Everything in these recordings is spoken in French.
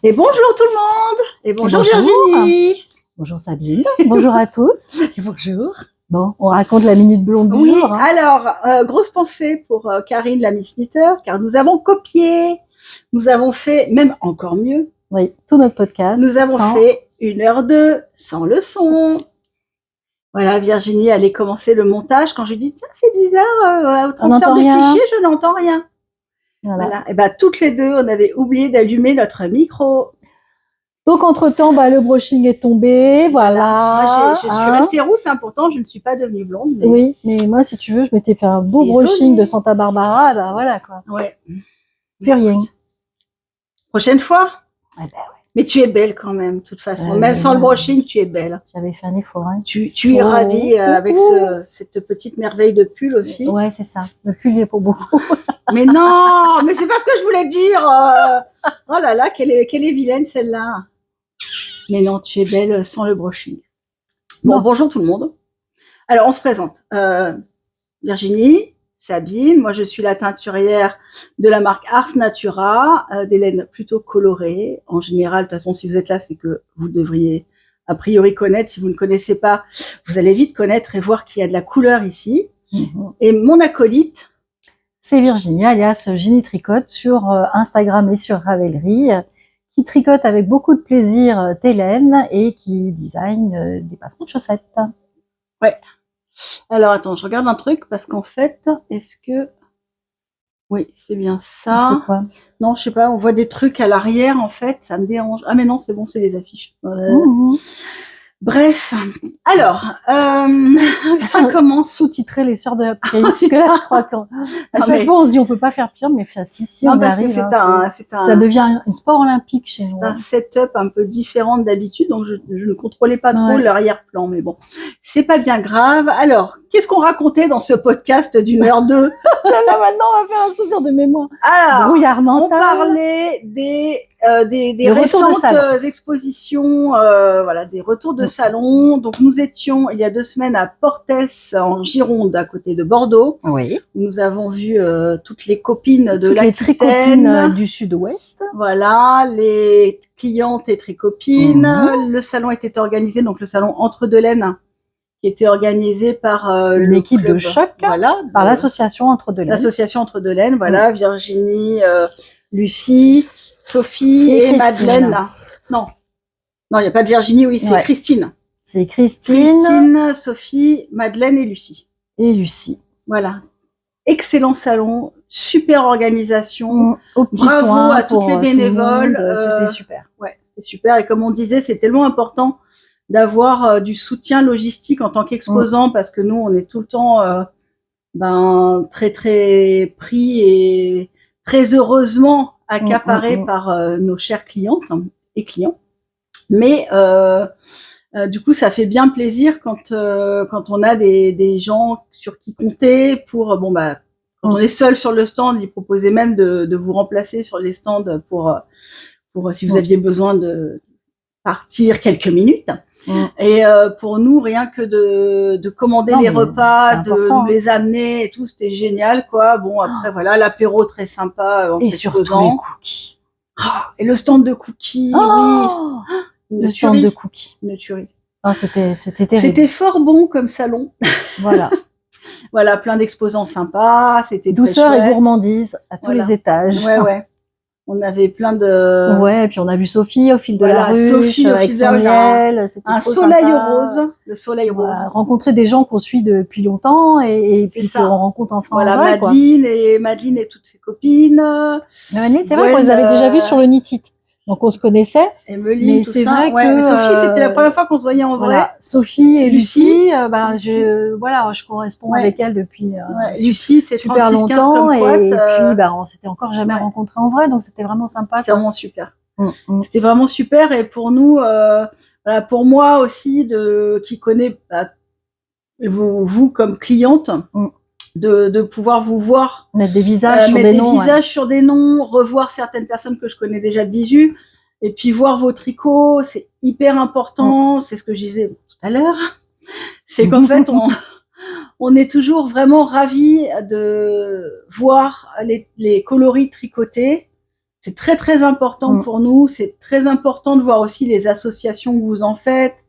Et bonjour tout le monde. Et bonjour, bonjour. Virginie. Bonjour Sabine, bonjour à tous. Bonjour. Bon, on raconte la minute blonde du Oui, jour. Hein. alors, grosse pensée pour Karine, la Miss Knitter, car nous avons copié, nous avons fait, même encore mieux, Oui, tout notre podcast. nous avons fait 1h02 sans le son. Voilà, Virginie allait commencer le montage. Quand je dis, tiens, c'est bizarre, au transfert de fichiers, je n'entends rien. Voilà. Et ben, toutes les deux, on avait oublié d'allumer notre micro. Donc, entre-temps, le brushing est tombé, voilà. Moi, je suis restée rousse, hein, pourtant, je ne suis pas devenue blonde. Mais... Oui, mais moi, si tu veux, je m'étais fait un beau brushing de Santa Barbara, voilà, quoi. Ouais. Plus rien. Prochaine fois? Eh ben, ouais. Mais tu es belle quand même, de toute façon. Même sans le brushing, tu es belle. J'avais fait un effort, hein. Tu irradies avec cette petite merveille de pull aussi. Ouais, c'est ça. Le pull est pour beaucoup. Mais non, mais c'est pas ce que je voulais dire. Oh là là, quelle est vilaine celle-là. Mais non, tu es belle sans le brushing. Bon, bonjour tout le monde. Alors, on se présente. Virginie, Sabine, moi je suis la teinturière de la marque Ars Natura, des laines plutôt colorées. En général, de toute façon, si vous êtes là, c'est que vous devriez a priori connaître. Si vous ne connaissez pas, vous allez vite connaître et voir qu'il y a de la couleur ici. Et mon acolyte, c'est Virginie, alias Ginny Tricote, sur Instagram et sur Ravelry, qui tricote avec beaucoup de plaisir tes laines et qui design des patrons de chaussettes. Ouais. Alors, attends, je regarde un truc parce qu'en fait, est-ce que... Oui, c'est bien ça. C'est quoi? Non, je sais pas, on voit des trucs à l'arrière, en fait, ça me dérange. Ah, mais non, c'est bon, c'est les affiches. Bref, alors, ça commence. Sous-titrer les sœurs de la parce que là, je crois qu'à chaque fois, on se dit, on peut pas faire pire, mais si, on arrive. Ça devient un sport olympique chez nous. C'est un setup un peu différent d'habitude, donc je ne contrôlais pas trop l'arrière-plan, mais bon, c'est pas bien grave. Alors, qu'est-ce qu'on racontait dans ce podcast d'1h02? Là, maintenant, on va faire un souvenir de mémoire. Alors, brouillard mental. On parlait des récentes expositions, voilà, des retours de salon. Donc, nous étions il y a 2 semaines à Portes, en Gironde, à côté de Bordeaux. Oui. Où nous avons vu toutes les copines de l'Aquitaine. Les tricopines du sud-ouest. Voilà, les clientes et tricopines. Le salon était organisé, donc le salon Entre Deux Laines, qui était organisé par une équipe de choc, voilà, par l'association Entre Deux Laines. L'association Entre Deux Laines, voilà, Virginie, Lucie, Sophie et Madeleine. Non, il n'y a pas de Virginie, oui, c'est Christine. C'est Christine, Sophie, Madeleine et Lucie. Voilà. Excellent salon, super organisation. Bravo à toutes les bénévoles. C'était super. Ouais, c'était super. Et comme on disait, c'est tellement important d'avoir du soutien logistique en tant qu'exposant parce que nous, on est tout le temps très très pris et très heureusement accaparés par nos chères clientes et clients. Mais du coup, ça fait bien plaisir quand on a des gens sur qui compter pour quand on est seul sur le stand, ils proposaient même de vous remplacer sur les stands pour si vous aviez besoin de partir quelques minutes. Et pour nous, rien que de commander les repas, de nous les amener et tout, c'était génial, quoi. Bon, après, voilà, l'apéro très sympa en exposant. Et surtout les cookies. Et le stand de cookies, oui. Le stand de cookies. Une tuerie. C'était terrible. C'était fort bon comme salon. Voilà. Voilà, plein d'exposants sympas. C'était douceur et gourmandise à tous les étages. Ouais. On avait plein de... Ouais, et puis on a vu Sophie au fil de la ruche, Sophie avec son miel. Un soleil rose. Le soleil rose. Rencontrer des gens qu'on suit depuis longtemps et puis qu'on rencontre enfin en vrai, Madeleine et toutes ses copines. Madeleine, c'est vrai qu'on les avait déjà vues sur le Nitit. Donc on se connaissait, mais c'est vrai que Sophie, c'était la première fois qu'on se voyait en vrai. Sophie et Lucie, je corresponds avec elle depuis Lucie, c'est super longtemps et puis on s'était encore jamais rencontrés en vrai, donc c'était vraiment sympa. C'est vraiment super. C'était vraiment super et pour nous, pour moi aussi qui connaît vous comme cliente. De pouvoir vous voir, mettre des visages sur des noms, revoir certaines personnes que je connais déjà de visu, et puis voir vos tricots, c'est hyper important. C'est ce que je disais tout à l'heure. C'est qu'en fait, on est toujours vraiment ravis de voir les coloris tricotés. c'est très très important pour nous. C'est très important de voir aussi les associations que vous en faites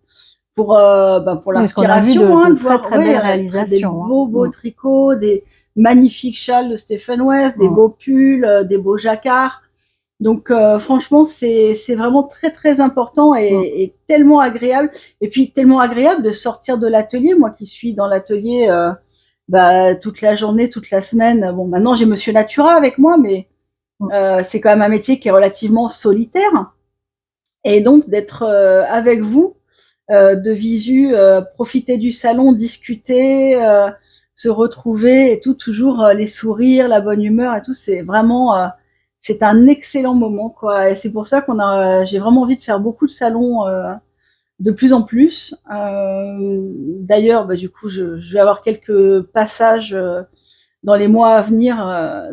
pour l'inspiration, de de voir très belles réalisations. Des beaux tricots, des magnifiques châles de Stephen West, des beaux pulls, des beaux jacquards. Donc franchement, c'est vraiment très très important et tellement agréable. Et puis tellement agréable de sortir de l'atelier. Moi qui suis dans l'atelier toute la journée, toute la semaine. Bon, maintenant j'ai Monsieur Natura avec moi, mais c'est quand même un métier qui est relativement solitaire. Et donc d'être avec vous, de visu, profiter du salon, discuter, se retrouver et tout, toujours les sourires, la bonne humeur et tout, c'est vraiment c'est un excellent moment, quoi. Et c'est pour ça j'ai vraiment envie de faire beaucoup de salons de plus en plus. D'ailleurs, du coup, je vais avoir quelques passages dans les mois à venir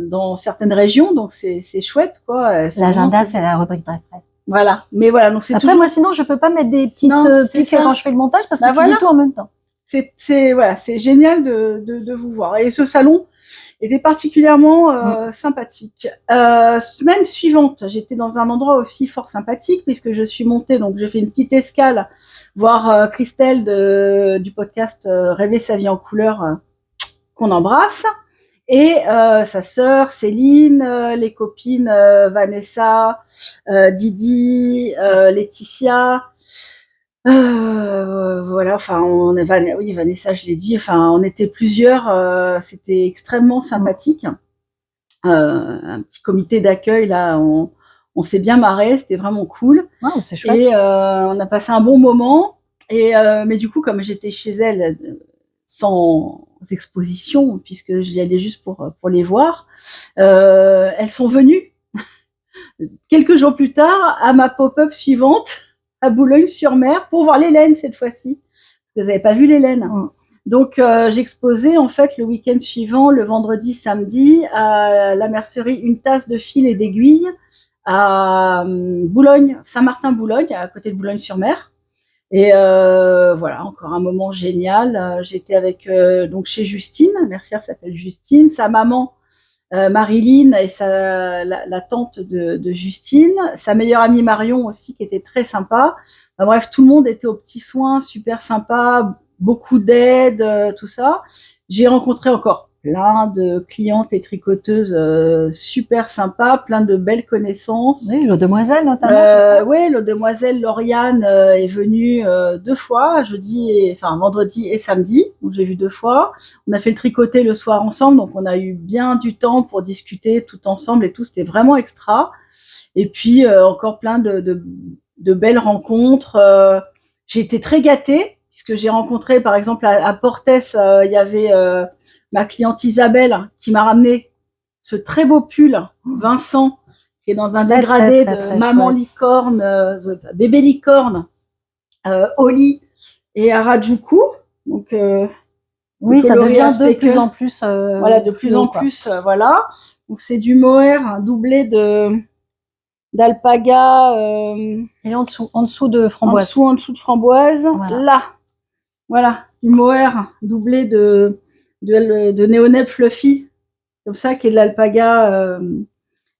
dans certaines régions, donc c'est chouette, quoi. L'agenda, c'est la rubrique d'après. Voilà, mais voilà, donc c'est après toujours... moi sinon je peux pas mettre des petites piques quand je fais le montage parce que tu dis tout en même temps. C'est génial de vous voir. Et ce salon était particulièrement sympathique. Semaine suivante, j'étais dans un endroit aussi fort sympathique puisque je suis montée, donc j'ai fait une petite escale voir Christelle du podcast Rêver sa vie en couleur qu'on embrasse. Et sa sœur Céline, les copines Vanessa, Didi, Laetitia, voilà, enfin oui, Vanessa, je l'ai dit, enfin on était plusieurs, c'était extrêmement sympathique. Un petit comité d'accueil là, on s'est bien marré, c'était vraiment cool. Wow, c'est chouette. Et on a passé un bon moment. Et mais du coup, comme j'étais chez elle sans exposition, puisque j'y allais juste pour les voir, elles sont venues quelques jours plus tard à ma pop-up suivante à Boulogne-sur-Mer pour voir l'Hélène cette fois-ci. Vous n'avez pas vu l'Hélène. Donc j'exposais en fait le week-end suivant, le vendredi, samedi, à la mercerie Une Tasse de Fil et d'Aiguilles à Boulogne, Saint-Martin-Boulogne, à côté de Boulogne-sur-Mer. Et voilà, encore un moment génial. J'étais avec donc chez Justine, la mercière s'appelle Justine, sa maman Marilyn et la tante de Justine, sa meilleure amie Marion aussi qui était très sympa. Enfin, bref, tout le monde était aux petits soins, super sympa, beaucoup d'aide, tout ça. J'ai rencontré encore plein de clientes et tricoteuses super sympas, plein de belles connaissances. Oui, l'eau demoiselle notamment, c'est ça? Oui, l'eau demoiselle Lauriane est venue 2 fois, vendredi et samedi, donc j'ai vu 2 fois. On a fait le tricoter le soir ensemble, donc on a eu bien du temps pour discuter tout ensemble et tout, c'était vraiment extra. Et puis encore plein de belles rencontres. J'ai été très gâtée, puisque j'ai rencontré par exemple à Portes, il y avait ma cliente Isabelle qui m'a ramené ce très beau pull, Vincent, qui est dans un dégradé de maman chouette. Licorne, bébé licorne, Oli et Harajuku. Donc oui, ça devient de plus en plus voilà, de plus en plus voilà. Donc c'est du mohair doublé d'alpaga et en dessous de framboise. En dessous de framboise. Voilà, du mohair doublé de néonep fluffy, comme ça, qui est de l'alpaga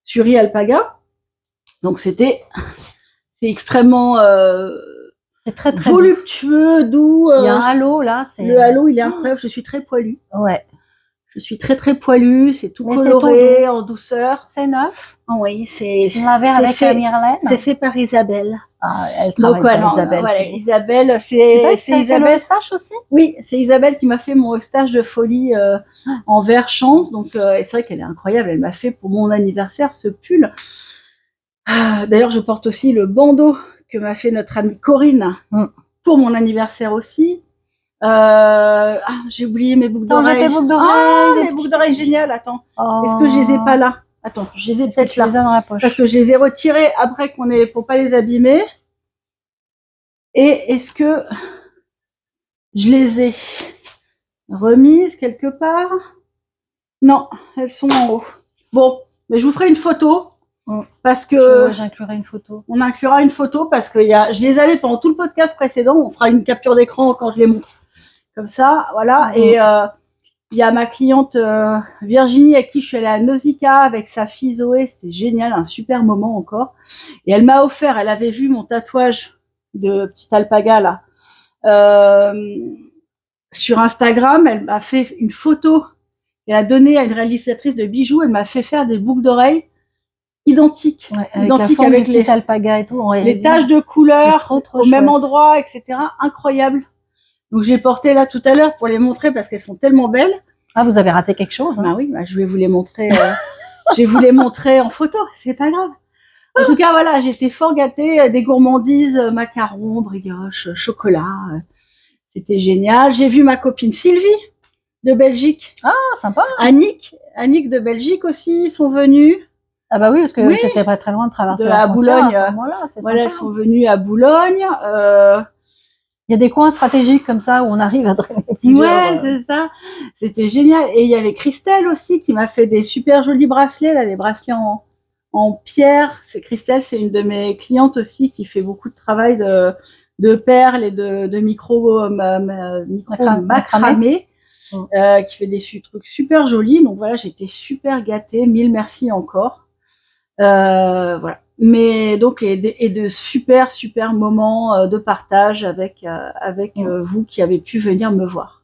Suri alpaga. Donc c'est extrêmement c'est très voluptueux, doux. Il y a un halo là. Le halo, il est incroyable. Je suis très poilue. Ouais. Je suis très très poilue. C'est tout coloré, en douceur. C'est neuf. Oui, c'est. L'avais avec Myrlène. C'est fait par Isabelle. Ah, elle travaille par Isabelle. Voilà, Isabelle, c'est Isabelle. Le Eustache aussi. Oui, c'est Isabelle qui m'a fait mon Eustache de folie en vert chance. Donc, c'est vrai qu'elle est incroyable. Elle m'a fait pour mon anniversaire ce pull. D'ailleurs, je porte aussi le bandeau que m'a fait notre amie Corinne pour mon anniversaire aussi. J'ai oublié mes boucles d'oreilles. Mes boucles d'oreilles géniales. Attends, est-ce que je les ai pas là? Attends, je les ai peut-être là. Dans la poche. Parce que je les ai retirées après pour pas les abîmer. Et est-ce que je les ai remises quelque part? Non, elles sont en haut. Bon, mais je vous ferai une photo. Parce que j'inclurai une photo. On inclura une photo parce que je les avais pendant tout le podcast précédent. On fera une capture d'écran quand je les montre. Comme ça, voilà. Et Il y a ma cliente Virginie à qui je suis allée à Nausicaa avec sa fille Zoé. C'était génial, un super moment encore. Et elle m'a offert, elle avait vu mon tatouage de petite alpaga là sur Instagram. Elle m'a fait une photo et a donné à une réalisatrice de bijoux. Elle m'a fait faire des boucles d'oreilles identiques, identiques avec les alpagas et tout. Les taches de couleur au même endroit, etc. Incroyable. Donc j'ai porté là tout à l'heure pour les montrer parce qu'elles sont tellement belles. Ah, vous avez raté quelque chose, hein? Bah oui, je vais vous les montrer. Je vais vous les montrer en photo, c'est pas grave. En tout cas, voilà, j'étais fort gâtée, des gourmandises, macarons, brioches, chocolat. C'était génial. J'ai vu ma copine Sylvie de Belgique. Ah, sympa. Annick de Belgique aussi sont venues. Ah bah oui, parce que c'était pas très loin de traverser la frontière Boulogne. À ce moment-là, c'est voilà, sympa. elles sont venues à Boulogne. Il y a des coins stratégiques comme ça où on arrive à drainer plusieurs. Ouais, c'est ça. C'était génial. Et il y avait Christelle aussi qui m'a fait des super jolis bracelets, là, les bracelets en pierre. C'est Christelle, c'est une de mes clientes aussi qui fait beaucoup de travail de perles et de micro macramé, qui fait des trucs super jolis. Donc voilà, j'étais super gâtée. Mille merci encore. Voilà. Mais donc et de super moments de partage avec vous qui avez pu venir me voir.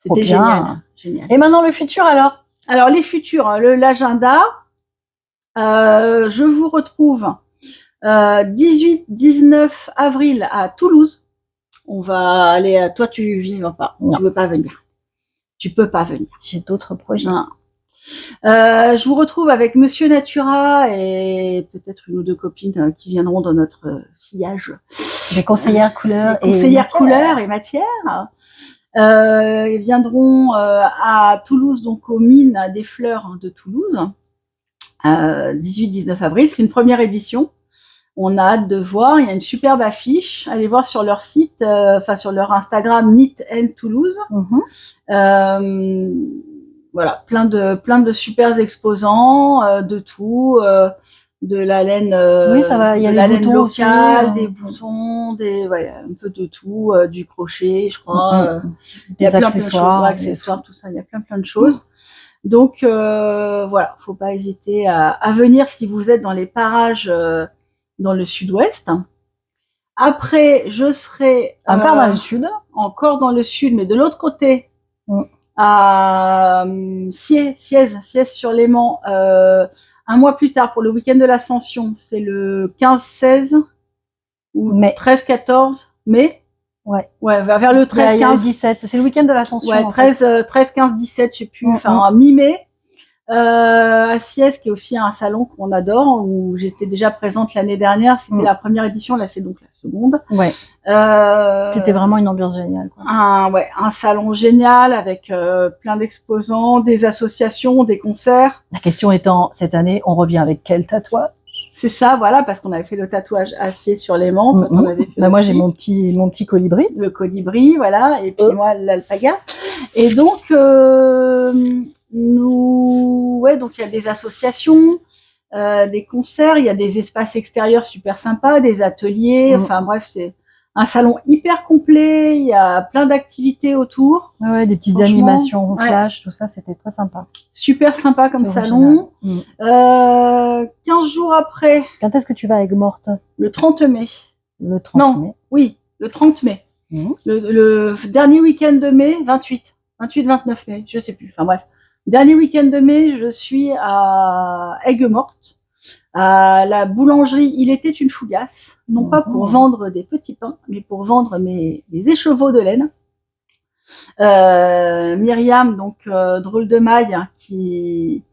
C'était génial. Et maintenant le futur alors? Alors les futurs, l'agenda. Je vous retrouve 18-19 avril à Toulouse. On va aller toi tu viens pas. Non. Tu veux pas venir. Tu peux pas venir. J'ai d'autres projets. Non. Je vous retrouve avec Monsieur Natura et peut-être une ou deux copines qui viendront dans notre sillage. Les conseillères couleurs et matière. Ils viendront à Toulouse, donc aux mines des fleurs de Toulouse, 18-19 avril. C'est une première édition. On a hâte de voir. Il y a une superbe affiche. Allez voir sur leur site, sur leur Instagram, Knit and Toulouse. Voilà, plein de super exposants, de tout, de la laine, oui, ça va. Il y a la laine locale, des boutons, un peu de tout, du crochet, je crois. Il y a plein de choses, accessoires, tout ça. Il y a plein de choses. Donc voilà, faut pas hésiter à venir si vous êtes dans les parages dans le sud-ouest. Après, je serai encore dans le sud. Encore dans le sud, mais de l'autre côté. À Siez-sur-Léman, un mois plus tard pour le week-end de l'Ascension. C'est le 15-16 ou 13-14 mai. Ouais, vers le 13-15. 17. C'est le week-end de l'Ascension. Ouais, 13-15-17, je sais plus. Enfin, mi-mai. À Siez, qui est aussi un salon qu'on adore, où j'étais déjà présente l'année dernière. C'était la première édition, là c'est donc la seconde. Ouais. C'était vraiment une ambiance géniale, quoi. Un salon génial avec plein d'exposants, des associations, des concerts. La question étant, cette année, on revient avec quel tatouage? C'est ça, voilà, parce qu'on avait fait le tatouage acier sur l'aimant. On avait fait moi, j'ai mon petit colibri. Le colibri, voilà, et puis moi, l'alpaga. Et donc, donc il y a des associations, des concerts, il y a des espaces extérieurs super sympas, des ateliers, enfin bref, c'est un salon hyper complet, il y a plein d'activités autour. Ouais, des petites animations, flash, tout ça, c'était très sympa. Super sympa comme salon. 15 jours après. Quand est-ce que tu vas à Aigues-Mortes? Le 30 mai. Le 30 mai. Oui, le 30 mai. Le dernier week-end de mai, 28-29 mai, je sais plus, enfin bref. Dernier week-end de mai, je suis à Aigues-Mortes, à la boulangerie Il était une fougasse, non pas pour vendre des petits pains, mais pour vendre mes écheveaux de laine. Myriam, donc drôle de maille, qui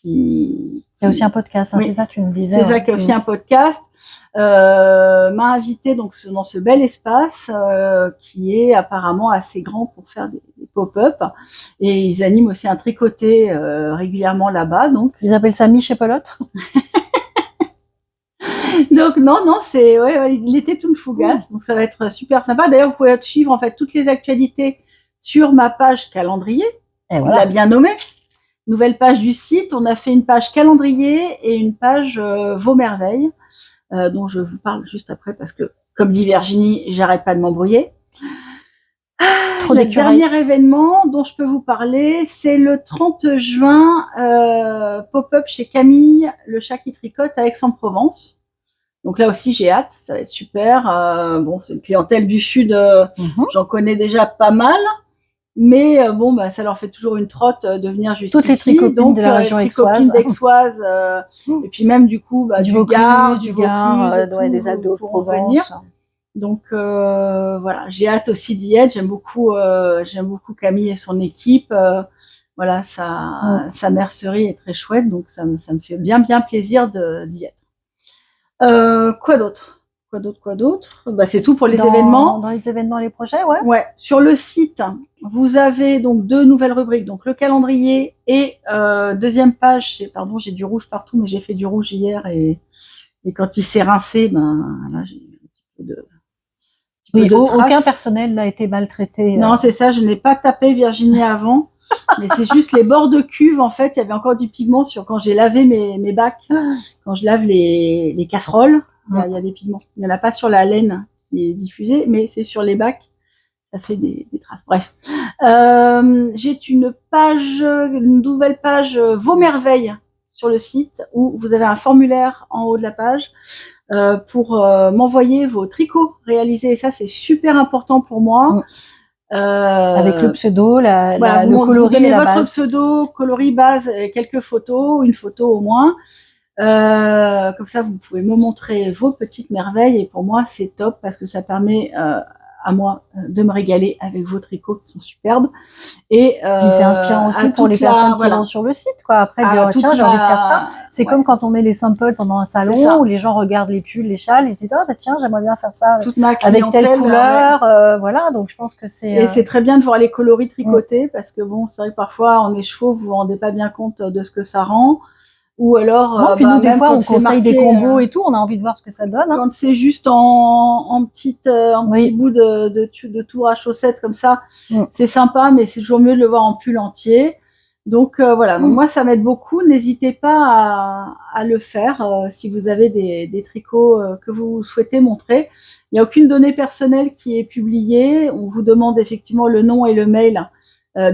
il y a aussi un podcast, hein, c'est ça, tu me disais. C'est ça, qui a aussi un podcast. M'a invité donc dans ce bel espace qui est apparemment assez grand pour faire des pop-up, et ils animent aussi un tricoté régulièrement là-bas. Donc ils appellent ça Mich et Pelote. Donc non, c'est il était une fougasse, donc ça va être super sympa. D'ailleurs, vous pouvez suivre en fait toutes les actualités sur ma page calendrier. Et voilà. On l'a bien nommé. Nouvelle page du site. On a fait une page calendrier et une page Vos merveilles, dont je vous parle juste après parce que, comme dit Virginie, j'arrête pas de m'embrouiller. trop le d'écureuils. dernier événement dont je peux vous parler, c'est le 30 juin, pop-up chez Camille, le chat qui tricote à Aix-en-Provence. Donc là aussi, j'ai hâte, ça va être super. Bon, c'est une clientèle du Sud, j'en connais déjà pas mal. Mais bon, bah, ça leur fait toujours une trotte de venir jusqu'ici. Toutes les tricopines donc, de la région les tricopines d'Aixoise, et puis même du coup, bah, du du Vaucluse, Gard, du Vaucluse Gard, et ouais, tout, des Alpes de pourront venir. Haute-Provence. Donc voilà, j'ai hâte aussi d'y être. J'aime beaucoup Camille et son équipe. Voilà, sa mercerie est très chouette, donc ça me fait bien plaisir d'y être. Quoi d'autre? Bah, c'est tout pour les événements. Dans les événements, les projets, ouais. Ouais. Sur le site, vous avez donc 2 nouvelles rubriques, donc le calendrier et deuxième page. Pardon, j'ai du rouge partout, mais j'ai fait du rouge hier et quand il s'est rincé, ben là j'ai un petit peu de Oui, traces. aucun personnel n'a été maltraité. Non, c'est ça. Je n'ai pas tapé Virginie avant. Mais c'est juste les bords de cuve, en fait, il y avait encore du pigment sur quand j'ai lavé mes bacs, quand je lave les casseroles, il y a des pigments. Il n'y en a pas sur la laine qui est diffusée, mais c'est sur les bacs, ça fait des traces. Bref. J'ai une nouvelle page Vos merveilles sur le site où vous avez un formulaire en haut de la page pour m'envoyer vos tricots réalisés. Et ça, c'est super important pour moi. Avec le pseudo, voilà, le coloris vous donnez et la votre base. pseudo, coloris, base, et quelques photos, une photo au moins. Comme ça, vous pouvez me montrer vos petites merveilles. Et pour moi, c'est top parce que ça permet à moi de me régaler avec vos tricots qui sont superbes. Et puis c'est inspirant aussi pour les personnes qui vont sur le site, quoi. Après, dire, tiens, j'ai envie de faire ça. C'est comme quand on met les samples pendant un salon où les gens regardent les pulls, les châles, ils se disent, oh, bah, tiens, j'aimerais bien faire ça avec telle couleur. Voilà, donc je pense que c'est... Et c'est très bien de voir les coloris tricotés parce que bon, c'est vrai que parfois, en écheveau, vous vous rendez pas bien compte de ce que ça rend. Ou alors, non, puis nous, des fois, on conseille des combos et tout, on a envie de voir ce que ça donne. Quand c'est juste en petit bout de tour à chaussettes comme ça, c'est sympa, mais c'est toujours mieux de le voir en pull entier. Donc voilà, donc moi ça m'aide beaucoup. N'hésitez pas à le faire si vous avez des tricots que vous souhaitez montrer. Il n'y a aucune donnée personnelle qui est publiée. On vous demande effectivement le nom et le mail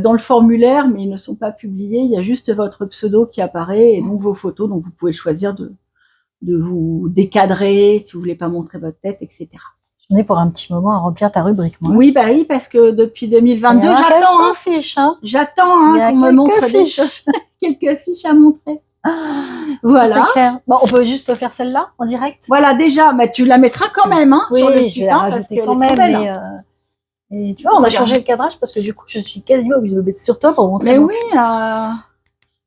dans le formulaire, mais ils ne sont pas publiés. Il y a juste votre pseudo qui apparaît et donc vos photos. Donc vous pouvez choisir de vous décadrer si vous voulez pas montrer votre tête, etc. J'en ai pour un petit moment à remplir ta rubrique, moi. Oui, bah oui, parce que depuis 2022, j'attends. J'attends qu'on me montre quelques fiches à montrer. Voilà. C'est clair. Bon, on peut juste faire celle-là en direct. Voilà, déjà, mais tu la mettras quand même sur le site, je vais la rajouter quand même. Et tu vois, on a changé le cadrage parce que du coup, je suis quasiment obligée de le mettre sur toi pour montrer. Mais oui.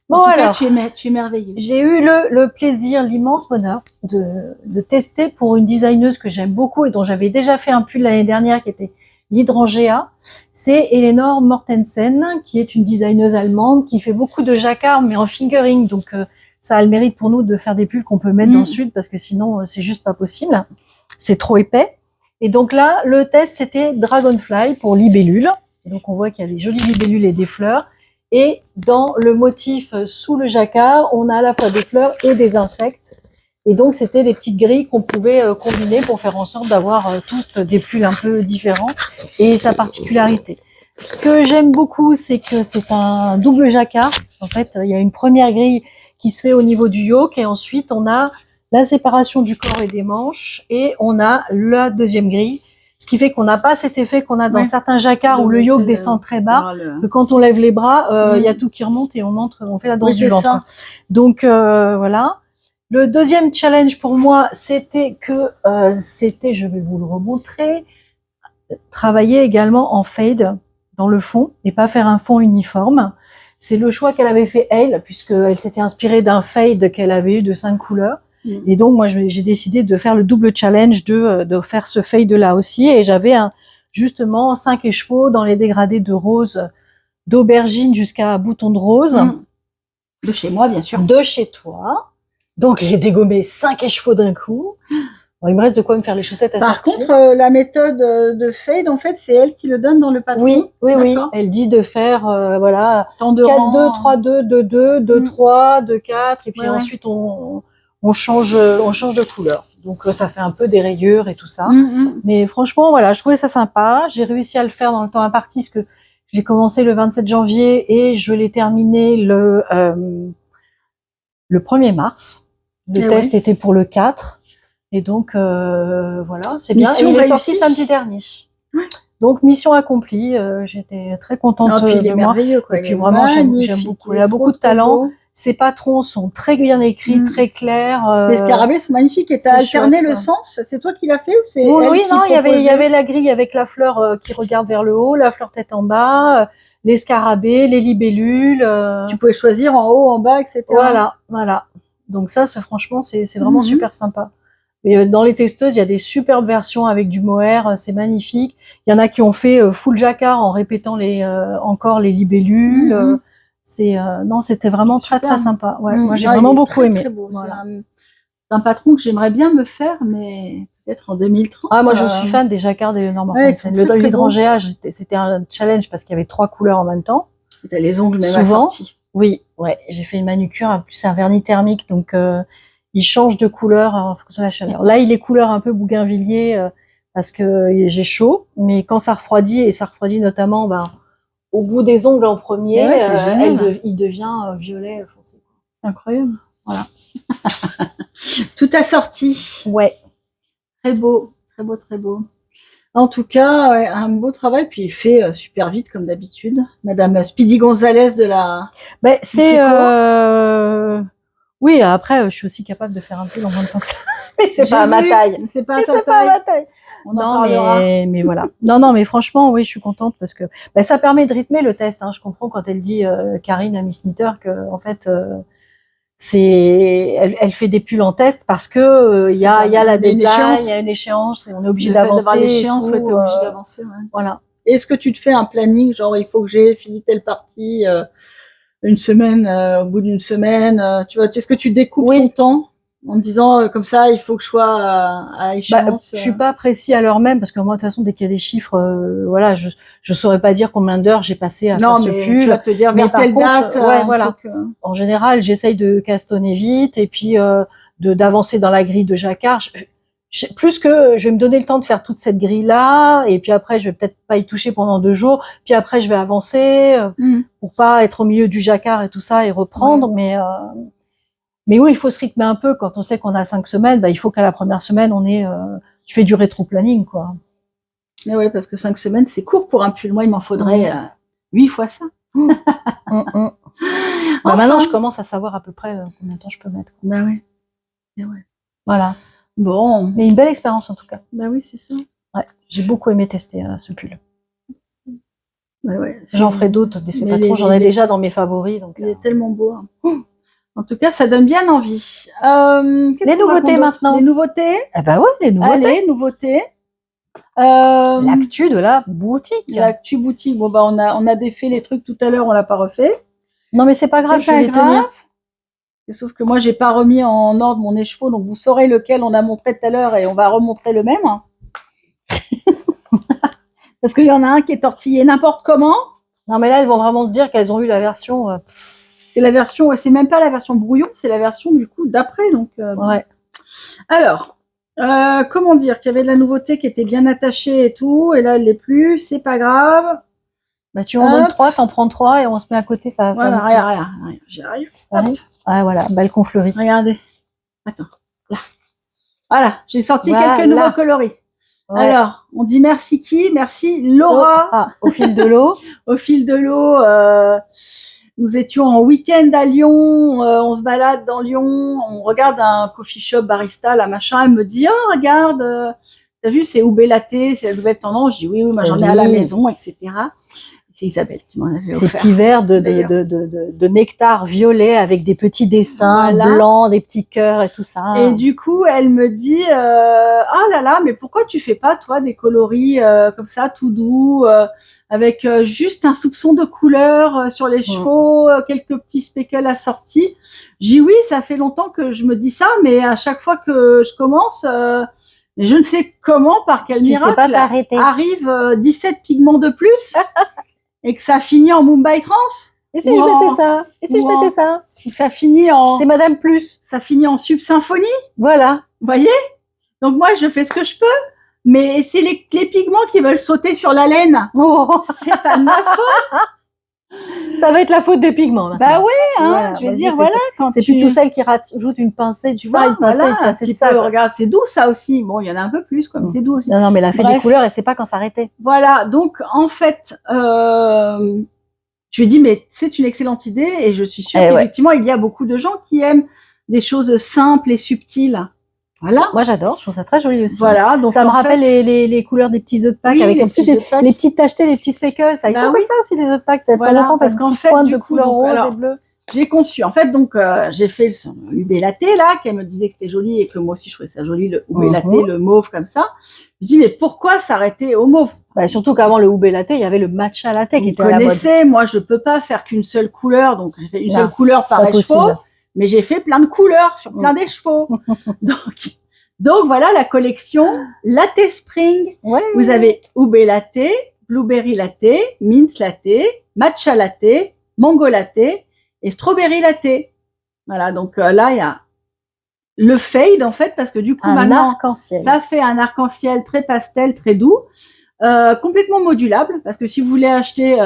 Bon, alors, tu es merveilleux. J'ai eu le plaisir, l'immense bonheur de tester pour une designeuse que j'aime beaucoup et dont j'avais déjà fait un pull l'année dernière qui était l'Hydrangea. C'est Eleanor Mortensen, qui est une designeuse allemande qui fait beaucoup de jacquard mais en fingering. Donc, ça a le mérite pour nous de faire des pulls qu'on peut mettre dans le sud parce que sinon, c'est juste pas possible. C'est trop épais. Et donc là, le test, c'était Dragonfly pour libellule. Et donc, on voit qu'il y a des jolies libellules et des fleurs. Et dans le motif sous le jacquard, on a à la fois des fleurs et des insectes. Et donc, c'était des petites grilles qu'on pouvait combiner pour faire en sorte d'avoir toutes des pulls un peu différents et sa particularité. Ce que j'aime beaucoup, c'est que c'est un double jacquard. En fait, il y a une première grille qui se fait au niveau du yoke et ensuite, on a la séparation du corps et des manches et on a la deuxième grille. Ce qui fait qu'on n'a pas cet effet qu'on a dans certains jacquards où le yoke descend très bas, que quand on lève les bras, il y a tout qui remonte et on fait la danse du ventre. Donc voilà. Le deuxième challenge pour moi, c'était je vais vous le remontrer, travailler également en fade dans le fond et pas faire un fond uniforme. C'est le choix qu'elle avait fait elle, puisqu'elle s'était inspirée d'un fade qu'elle avait eu de 5 couleurs. Et donc, moi, j'ai décidé de faire le double challenge de faire ce fade-là aussi. Et j'avais justement 5 écheveaux dans les dégradés de rose, d'aubergine jusqu'à bouton de rose. De chez moi, bien sûr. De chez toi. Donc, j'ai dégommé 5 écheveaux d'un coup. Bon, il me reste de quoi me faire les chaussettes à sortir. Par contre, la méthode de fade, en fait, c'est elle qui le donne dans le patron. Oui. Elle dit de faire, voilà, 4, 2, 3, 2, 2, 2, 2, 3, 2, 4. Et puis ensuite, on change de couleur. donc ça fait un peu des rayures et tout ça. Mm. Mais franchement, voilà, je trouvais ça sympa. J'ai réussi à le faire dans le temps imparti, parce que je l'ai commencé le 27 janvier et je l'ai terminé le 1er mars. Le test était pour le 4. Et donc, voilà, c'est bien. Et il est sorti samedi dernier. Ouais. Donc, mission accomplie. J'étais très contente puis il est de moi. merveilleux, quoi. Et puis vraiment, j'aime beaucoup. Il a beaucoup de talent. Ses patrons sont très bien écrits, très clairs. Les scarabées sont magnifiques. Et t'as alterné le sens. C'est toi qui l'as fait ou c'est Oui, non, il y avait la grille avec la fleur qui regarde vers le haut, la fleur tête en bas, les scarabées, les libellules. Tu pouvais choisir en haut, en bas, etc. Voilà. Donc ça, franchement, c'est vraiment super sympa. Et dans les testeuses, il y a des superbes versions avec du mohair, c'est magnifique. Il y en a qui ont fait full jacquard en répétant encore les libellules. Non, c'était vraiment très sympa. Ouais, moi j'ai vraiment beaucoup aimé. Très beau. Voilà. C'est un patron que j'aimerais bien me faire, mais peut-être en 2030. Ah, moi je suis fan des jacquards d'Eleanor Mortensen. L'hydrangea, c'était un challenge parce qu'il y avait 3 couleurs en même temps. T'as les ongles même assortis. Oui, ouais, j'ai fait une manucure, en plus c'est un vernis thermique, donc il change de couleur en fonction de la chaleur. Là, il est couleur un peu bougainvillier parce que j'ai chaud, mais quand ça refroidit, et ça refroidit notamment au bout des ongles en premier, il devient violet foncé. Incroyable. Voilà. Tout assorti. Ouais. Très beau, très beau, très beau. En tout cas, ouais, un beau travail, puis il fait super vite comme d'habitude. Madame Speedy Gonzalez de la... c'est... Oui, après, je suis aussi capable de faire un peu dans moins de temps que ça. Mais c'est pas à ma taille. C'est pas à ta taille. Non, mais voilà. Non, mais franchement, oui, je suis contente parce que ça permet de rythmer le test. Hein. Je comprends quand elle dit, Karine à Miss Knitter, que en fait, elle fait des pulls en test parce que il y a la deadline, il y a une échéance, et on est obligé d'avancer. L'échéance, t'es obligé d'avancer. Voilà. Est-ce que tu te fais un planning, genre il faut que j'ai fini telle partie une semaine, au bout d'une semaine, tu vois, est-ce que tu découpes ton temps en te disant comme ça, il faut que je sois à échéance je suis pas précis à l'heure même parce que moi de toute façon dès qu'il y a des chiffres, voilà, je saurais pas dire combien d'heures j'ai passé à faire ce pull. Tu vas te dire vers telle date. Voilà. En général, j'essaye de castonner vite et puis d'avancer dans la grille de jacquard. Plus que je vais me donner le temps de faire toute cette grille là et puis après je vais peut-être pas y toucher pendant 2 jours. Puis après je vais avancer pour pas être au milieu du jacquard et tout ça et reprendre. Mais oui, il faut se rythmer un peu. Quand on sait qu'on a 5 semaines, il faut qu'à la première semaine, tu fais du rétro-planning, quoi. Mais ouais, parce que 5 semaines, c'est court pour un pull. Moi, il m'en faudrait 8 fois ça. Maintenant, je commence à savoir à peu près combien de temps je peux mettre. Ouais. Voilà. Bon. Mais une belle expérience, en tout cas. Oui, c'est ça. Ouais. J'ai beaucoup aimé tester ce pull. Ouais, j'en ferai d'autres de ces patrons. J'en ai déjà dans mes favoris. Donc, il est tellement beau. Hein. En tout cas, ça donne bien envie. Les nouveautés maintenant. Les nouveautés. Eh ben ouais, les nouveautés. Allez, nouveautés. L'actu de la boutique. L'actu boutique. Bon, on a défait les trucs tout à l'heure, on l'a pas refait. Non, mais c'est pas grave, je vais les tenir. Sauf que moi, j'ai pas remis en ordre mon écheveau, donc vous saurez lequel on a montré tout à l'heure et on va remontrer le même. Parce qu'il y en a un qui est tortillé n'importe comment. Non, mais là, elles vont vraiment se dire qu'elles ont eu la version... C'est la version, c'est même pas la version brouillon, c'est la version du coup d'après. Donc, ouais. Alors, comment dire qu'il y avait de la nouveauté qui était bien attachée et tout, et là elle l'est plus, c'est pas grave. Tu en donnes 3, t'en prends 3 et on se met à côté, ça va faire rien, j'y arrive. Ouais, voilà, balcon fleuri. Regardez. Attends, là. Voilà, j'ai sorti quelques nouveaux coloris. Ouais. Alors, on dit merci qui? Merci Laura. Au fil de l'eau. Au fil de l'eau. Nous étions en week-end à Lyon, on se balade dans Lyon, on regarde un coffee shop barista, là, machin, elle me dit, oh, regarde, t'as vu, c'est Oubé Latte, c'est la nouvelle tendance. Je dis, oui, moi j'en ai à la maison, etc. C'est Isabelle qui m'en avait offert. Cet hiver de nectar violet avec des petits dessins blancs, des petits cœurs et tout ça. Et du coup, elle me dit, oh là là, mais pourquoi tu fais pas, toi, des coloris comme ça, tout doux, avec juste un soupçon de couleur sur les chevaux, quelques petits speckles assortis. J'ai dit oui, ça fait longtemps que je me dis ça, mais à chaque fois que je commence, mais je ne sais comment, par quel miracle, arrive 17 pigments de plus. Et que ça finit en Mumbai Trans. Et si je mettais ça? Et si je mettais ça? Ça finit en... C'est Madame Plus. Ça finit en Sub Symphonie. Voilà. Vous voyez? Donc moi, je fais ce que je peux, mais c'est les pigments qui veulent sauter sur la laine. Oh, C'est pas de ma faute. ça va être la faute des pigments. Maintenant. Bah ouais, hein, Voilà, je veux vas-y, dire, c'est voilà, sûr. quand C'est tu... plutôt celle qui rajoute une pincée, tu ça, vois, une pincée, voilà, une un pincée petit de ça. peu, Quoi. regarde, c'est doux ça aussi. Bon, il y en a un peu plus, comme c'est doux aussi. Non, mais elle a fait des Bref. couleurs et sait pas quand s'arrêter. Voilà, donc en fait, je lui ai dit, mais c'est une excellente idée et je suis sûre qu'effectivement, il y a beaucoup de gens qui aiment des choses simples et subtiles. Voilà. Moi, j'adore. Je trouve ça très joli aussi. Voilà, donc ça me en rappelle fait, les couleurs des petits œufs de Pâques oui, avec les en plus petits œufs de Pâques. les petites tachetés, les petits speckles. Ça, ils Bah sont oui. comme ça aussi les œufs de Pâques. T'as Voilà, pas longtemps, t'as parce une qu'en petite fait, pointe du de coup, couleur donc, rose alors, et bleue. j'ai conçu. En fait, donc, j'ai fait le UB latte, là, qu'elle me disait que c'était joli et que moi aussi je trouvais ça joli, le UB latte, le mauve comme ça. Je dis, mais pourquoi s'arrêter au mauve? Bah, surtout qu'avant le UB latte, il y avait le matcha latte qui était à la mode. Vous connaissez, moi, je peux pas faire qu'une seule couleur, donc j'ai fait une seule couleur par écheveau, mais j'ai fait plein de couleurs sur plein d'échevaux. Donc voilà la collection Latte Spring. Ouais. Vous avez UB latte, blueberry latte, mint latte, matcha latte, mango latte et strawberry latte. Voilà, donc là, il y a le fade, en fait, parce que du coup, maintenant, ça fait un arc-en-ciel très pastel, très doux, complètement modulable, parce que si vous voulez acheter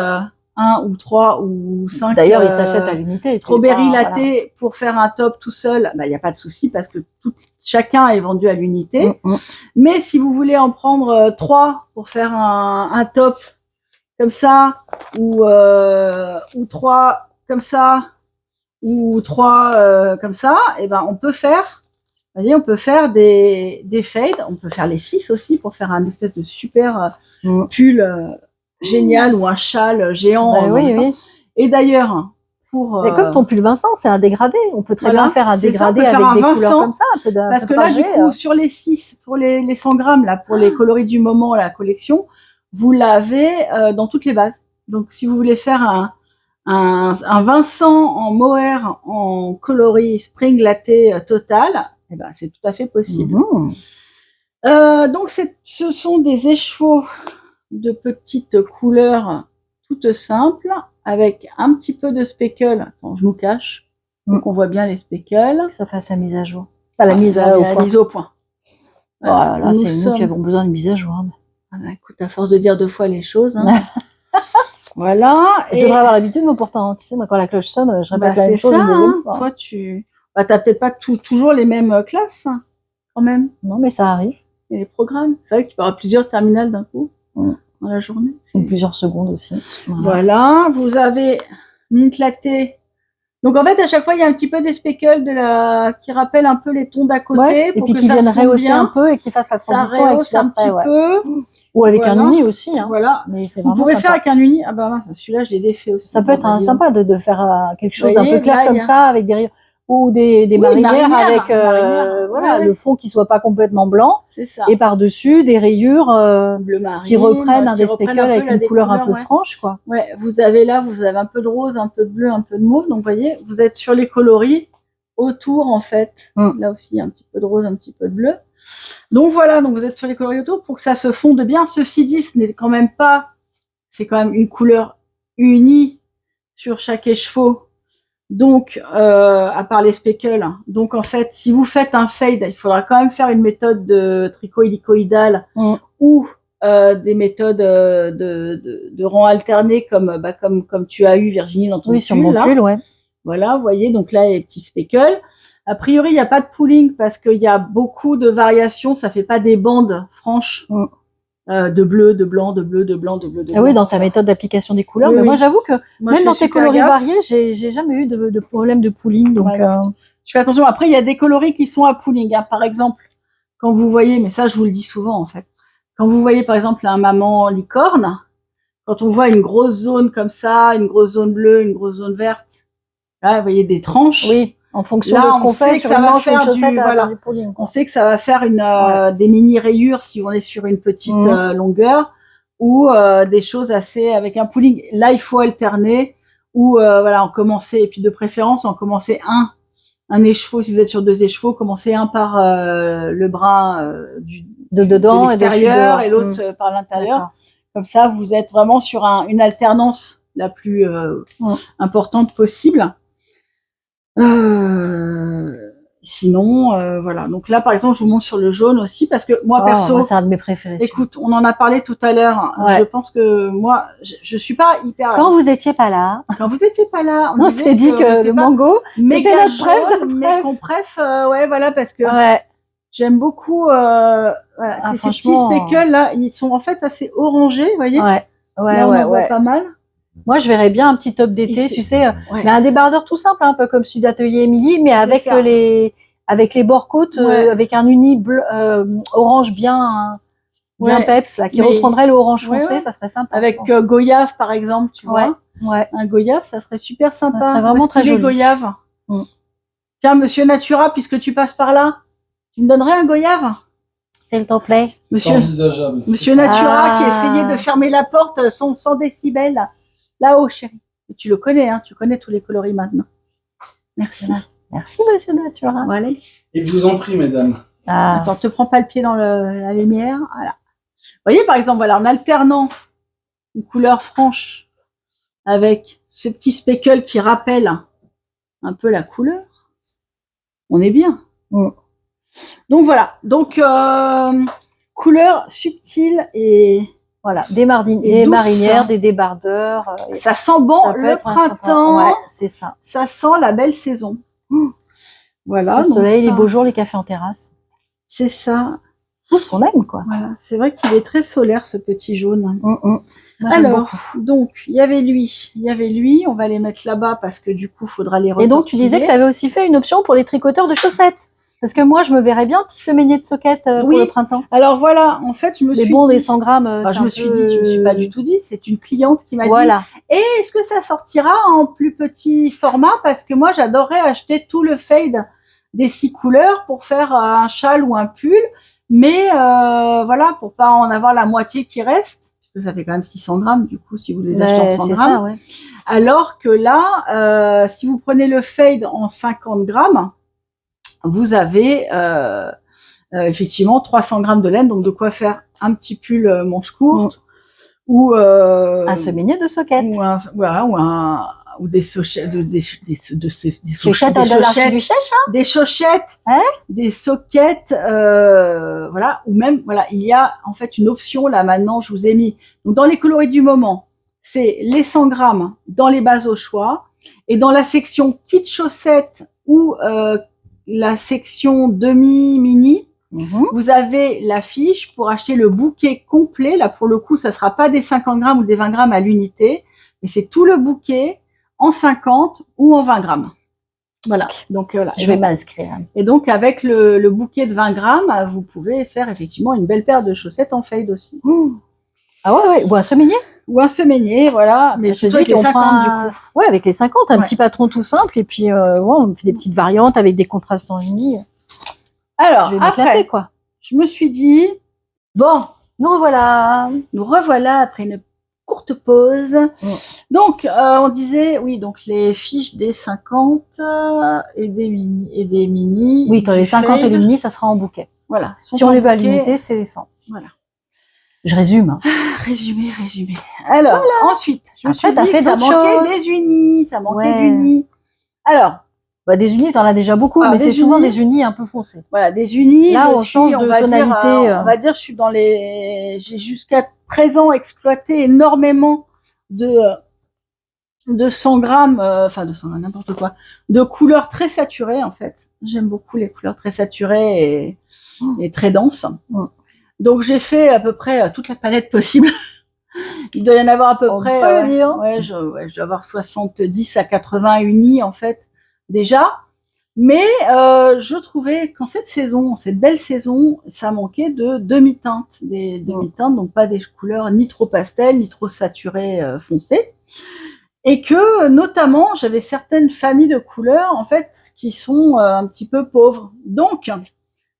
un ou trois ou cinq d'ailleurs, ils s'achètent à l'unité. Strawberry latte pour faire un top tout seul, bah, il n'y a pas de souci, parce que chacun est vendu à l'unité. Mais si vous voulez en prendre 3 pour faire un top comme ça, ou 3 comme ça, ou 3 comme ça, et ben on peut faire, voyez, on peut faire des fades, on peut faire les 6 aussi pour faire un espèce de super pull génial ou un châle géant. Bah, oui, oui. Et d'ailleurs, pour mais comme ton pull Vincent, c'est un dégradé. On peut très bien faire un dégradé avec des couleurs comme ça, un peu de parce que là, du coup, sur les 6, pour les 100 grammes, là, pour les coloris du moment, la collection, vous l'avez dans toutes les bases. Donc, si vous voulez faire un Vincent en mohair en coloris spring latte total, eh ben, c'est tout à fait possible. Donc, ce sont des écheveaux de petites couleurs toutes simples, avec un petit peu de speckle. Attends, je nous cache, donc on voit bien les speckles. Ça fait sa mise à jour. Pas la mise au point. Voilà, là, c'est nous qui avons besoin de mise à jour. Voilà, écoute, à force de dire 2 fois les choses. Hein. Voilà. Je devrais avoir l'habitude, mais pourtant, tu sais, moi, quand la cloche sonne, je répète la même chose une deuxième fois. Toi, t'as peut-être pas toujours les mêmes classes, hein, quand même. Non, mais ça arrive. Et les programmes. C'est vrai que tu peux avoir plusieurs terminales d'un coup dans la journée. Ou plusieurs secondes aussi. Voilà. Vous avez mint latte. Donc en fait, à chaque fois, il y a un petit peu des speckles qui rappellent un peu les tons d'à côté. Ouais, et puis qui viennent rehausser un peu et qui fassent la transition avec ça un petit peu. Ou avec un uni aussi. Hein. Voilà. Mais c'est vous pouvez faire avec un uni. Ah bah celui-là, je l'ai défait aussi. Ça peut être sympa de faire quelque chose un peu clair là, comme ça, avec des rayures. Ou des marinières avec voilà, le fond qui soit pas complètement blanc. C'est ça. Et par-dessus, des rayures bleu marine, qui reprennent un des speckles avec une couleur un peu franche, quoi. Ouais, vous avez un peu de rose, un peu de bleu, un peu de mauve. Donc, vous voyez, vous êtes sur les coloris autour, en fait. Là aussi, il y a un petit peu de rose, un petit peu de bleu. Donc, voilà. Donc, vous êtes sur les coloris autour pour que ça se fonde bien. Ceci dit, ce n'est quand même pas, c'est quand même une couleur unie sur chaque écheveau. Donc, à part les speckles. Donc, en fait, si vous faites un fade, il faudra quand même faire une méthode de tricot hélicoïdal ou des méthodes de rang alterné comme tu as eu, Virginie, dans ton pull. Sur mon pull, ouais. Voilà, vous voyez, donc là, les petits speckles. A priori, il n'y a pas de pooling parce qu'il y a beaucoup de variations. Ça fait pas des bandes franches. De bleu, de blanc, de bleu, de blanc, de bleu, de blanc. Oui, dans ta méthode d'application des couleurs. Mais moi, j'avoue que même dans tes coloris variés, j'ai jamais eu de problème de pooling. Donc, je fais attention. Après, il y a des coloris qui sont à pooling. Hein. Par exemple, quand vous voyez, mais ça, je vous le dis souvent, en fait. Quand vous voyez, par exemple, un maman licorne, quand on voit une grosse zone comme ça, une grosse zone bleue, une grosse zone verte, là, vous voyez des tranches. Oui. En fonction de ce qu'on fait, sur une manche ou une chaussette, du pooling, on sait que ça va faire des mini rayures si on est sur une petite longueur ou des choses assez avec un pooling. Là, il faut alterner ou voilà, en commencer et puis de préférence en commencer un écheveau si vous êtes sur 2 écheveaux, commencez un par le bras de l'extérieur et l'autre par l'intérieur. Comme ça, vous êtes vraiment sur une alternance la plus importante possible. Sinon, voilà. Donc là, par exemple, je vous montre sur le jaune aussi parce que moi, perso, moi, c'est un de mes préférés. écoute, on en a parlé tout à l'heure. Ouais. Je pense que moi, je suis pas hyper. Quand vous étiez pas là, Quand vous étiez pas là, on s'est dit que le mango, c'était notre préf de mais qu'on préf, ouais, voilà, parce que ouais. j'aime beaucoup. Voilà, ces petits speckles là, ils sont en fait assez orangés, vous voyez. Ouais, ouais, là, on en voit pas mal. Moi, je verrais bien un petit top d'été, tu sais, mais un débardeur tout simple, un peu comme celui d'Atelier Émilie, mais avec les bords côtes, avec un uni bleu, orange bien peps, là, qui reprendrait le orange foncé, ça serait sympa. Avec goyave, par exemple, tu vois. Ouais. Un goyave, ça serait super sympa. Ça serait vraiment très joli. Goyave. Tiens, monsieur Natura, puisque tu passes par là, tu me donnerais un goyave? S'il te plaît. Monsieur Natura qui essayait de fermer la porte sans décibels. Là-haut, chérie. Et tu le connais, hein, tu connais tous les coloris maintenant. Merci. Merci, monsieur Natura. Voilà. Et je vous en prie, mesdames. Attends, te prends pas le pied dans la lumière. Voilà. Vous voyez, par exemple, voilà, en alternant une couleur franche avec ce petit speckle qui rappelle un peu la couleur, on est bien. Donc voilà. Donc couleur subtile et voilà, des marinières, des débardeurs. Ça sent bon le printemps. Ouais, c'est ça. Ça sent la belle saison. Voilà. Le soleil, les beaux jours, les cafés en terrasse. C'est ça. Tout ce qu'on aime, quoi. Voilà. C'est vrai qu'il est très solaire, ce petit jaune. Moi, alors, donc, il y avait lui. On va les mettre là-bas parce que du coup, il faudra les retortiller. Et donc, tu disais que tu avais aussi fait une option pour les tricoteurs de chaussettes. Parce que moi, je me verrais bien tisser mes de soquettes pour le printemps. Alors voilà, en fait, je me suis dit... des 100 grammes, je me suis pas du tout dit. C'est une cliente qui m'a dit, est-ce que ça sortira en plus petit format? Parce que moi, j'adorerais acheter tout le fade des 6 couleurs pour faire un châle ou un pull. Mais voilà, pour pas en avoir la moitié qui reste, puisque ça fait quand même 600 grammes, du coup, si vous les achetez en 100 grammes. Alors que là, si vous prenez le fade en 50 grammes, vous avez effectivement 300 grammes de laine, donc de quoi faire un petit pull manche courte ou un semainier de soquette ou des sochettes, des chochettes, des soquettes, voilà, ou même voilà, il y a en fait une option là maintenant, je vous ai mis donc dans les coloris du moment, c'est les 100 grammes dans les bases au choix et dans la section kit chaussettes ou la section demi-mini, vous avez la fiche pour acheter le bouquet complet. Là, pour le coup, ça sera pas des 50 grammes ou des 20 grammes à l'unité, mais c'est tout le bouquet en 50 ou en 20 grammes. Voilà. Donc, voilà. Je vais m'inscrire. Et donc, avec le bouquet de 20 grammes, vous pouvez faire effectivement une belle paire de chaussettes en fade aussi. Ah ouais, ou un semainier. Ou un semainier, voilà. Mais je dis avec les 50 du coup. Ouais, avec les 50, un petit patron tout simple, et puis on fait des petites variantes avec des contrastes en uni. Alors, après, quoi. Je me suis dit, bon, nous revoilà après une courte pause. Donc, on disait, oui, donc les fiches des 50 et des mini. Oui, quand les 50 et les mini, ça sera en bouquet. Voilà. Si on les veut à l'unité, c'est les 100. Voilà. Je résume. Résumé. Alors, ensuite, je me suis dit que ça manquait des unis. Ça manquait d'unis. Alors, des unis, t'en as déjà beaucoup, mais c'est souvent des unis un peu foncés. Voilà, des unis. Là, on change de tonalité. On va dire, je suis dans j'ai jusqu'à présent exploité énormément de 100 grammes, enfin de 100 grammes, n'importe quoi, de couleurs très saturées, en fait. J'aime beaucoup les couleurs très saturées et très denses. Donc, j'ai fait à peu près toute la palette possible. Il doit y en avoir à peu près. On peut le dire. Je dois avoir 70 à 80 unis, en fait, déjà. Mais je trouvais qu'en cette belle saison, ça manquait de demi-teintes. Des demi-teintes, donc pas des couleurs ni trop pastel, ni trop saturées, foncées. Et que, notamment, j'avais certaines familles de couleurs, en fait, qui sont un petit peu pauvres. Donc,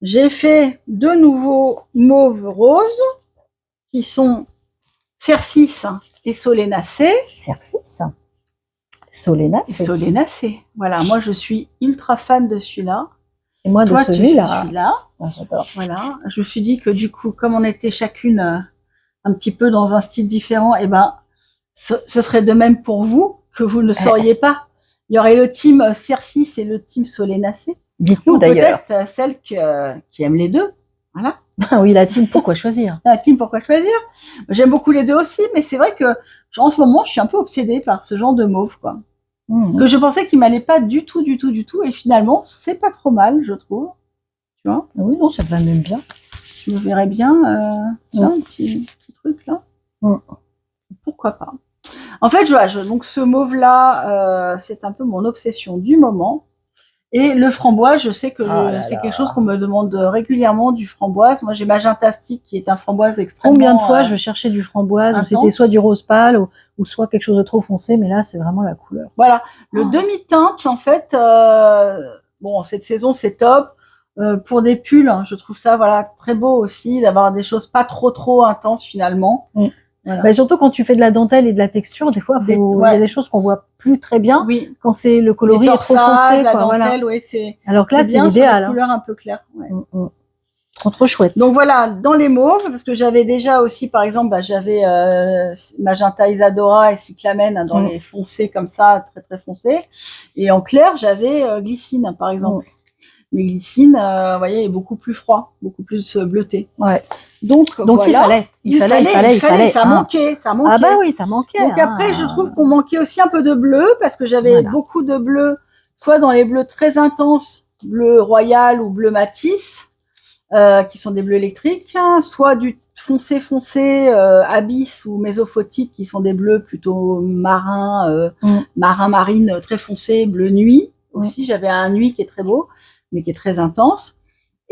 j'ai fait de nouveaux mauve rose, qui sont Cercis et Solenacé. Solenacé. Voilà, moi je suis ultra fan de celui-là. Et moi de celui-là. J'adore. Voilà, je me suis dit que du coup, comme on était chacune un petit peu dans un style différent, et ce serait de même pour vous, que vous ne sauriez pas. Il y aurait le team Cercis et le team Solenacé. Dites-nous Ou d'ailleurs. peut-être celles qui aiment les deux. Voilà. Oui, la team, pourquoi choisir? La team, pourquoi choisir? J'aime beaucoup les deux aussi, mais c'est vrai que en ce moment, je suis un peu obsédée par ce genre de mauve, quoi. Que je pensais qu'il m'allait pas du tout, et finalement, c'est pas trop mal, je trouve. Tu vois? Oui, non, ça te va même bien. Je me verrais bien, un petit truc là. Pourquoi pas? En fait, donc ce mauve-là, c'est un peu mon obsession du moment. Et le framboise, je sais que c'est quelque chose qu'on me demande régulièrement, du framboise. Moi, j'ai Magentastic, qui est un framboise extrêmement Combien de fois je cherchais du framboise, où c'était soit du rose pâle, ou soit quelque chose de trop foncé, mais là, c'est vraiment la couleur. Voilà. Le demi-teinte, en fait, bon, cette saison, c'est top. Pour des pulls, je trouve ça, voilà, très beau aussi, d'avoir des choses pas trop intenses, finalement. Voilà. Bah, surtout quand tu fais de la dentelle et de la texture, des fois, il y a des choses qu'on voit plus très bien quand c'est le coloris est trop foncé. La quoi, dentelle, voilà. c'est alors que là, c'est l'idéal. Couleur un peu claire. Ouais. Trop chouette. Donc voilà, dans les mauves, parce que j'avais déjà aussi, par exemple, j'avais Magenta Isadora et Cyclamen dans les foncés comme ça, très foncés. Et en clair, j'avais Glycine, par exemple. Mais Glycine, vous voyez, est beaucoup plus froid, beaucoup plus bleuté. Ouais. Donc voilà. il fallait. Ça manquait. Ah bah oui, ça manquait. Donc après, je trouve qu'on manquait aussi un peu de bleu, parce que j'avais beaucoup de bleu, soit dans les bleus très intenses, bleu royal ou bleu matisse, qui sont des bleus électriques, soit du foncé abyss ou mésophotique, qui sont des bleus plutôt marins, marine très foncés, bleu nuit. Aussi, j'avais un nuit qui est très beau, mais qui est très intense.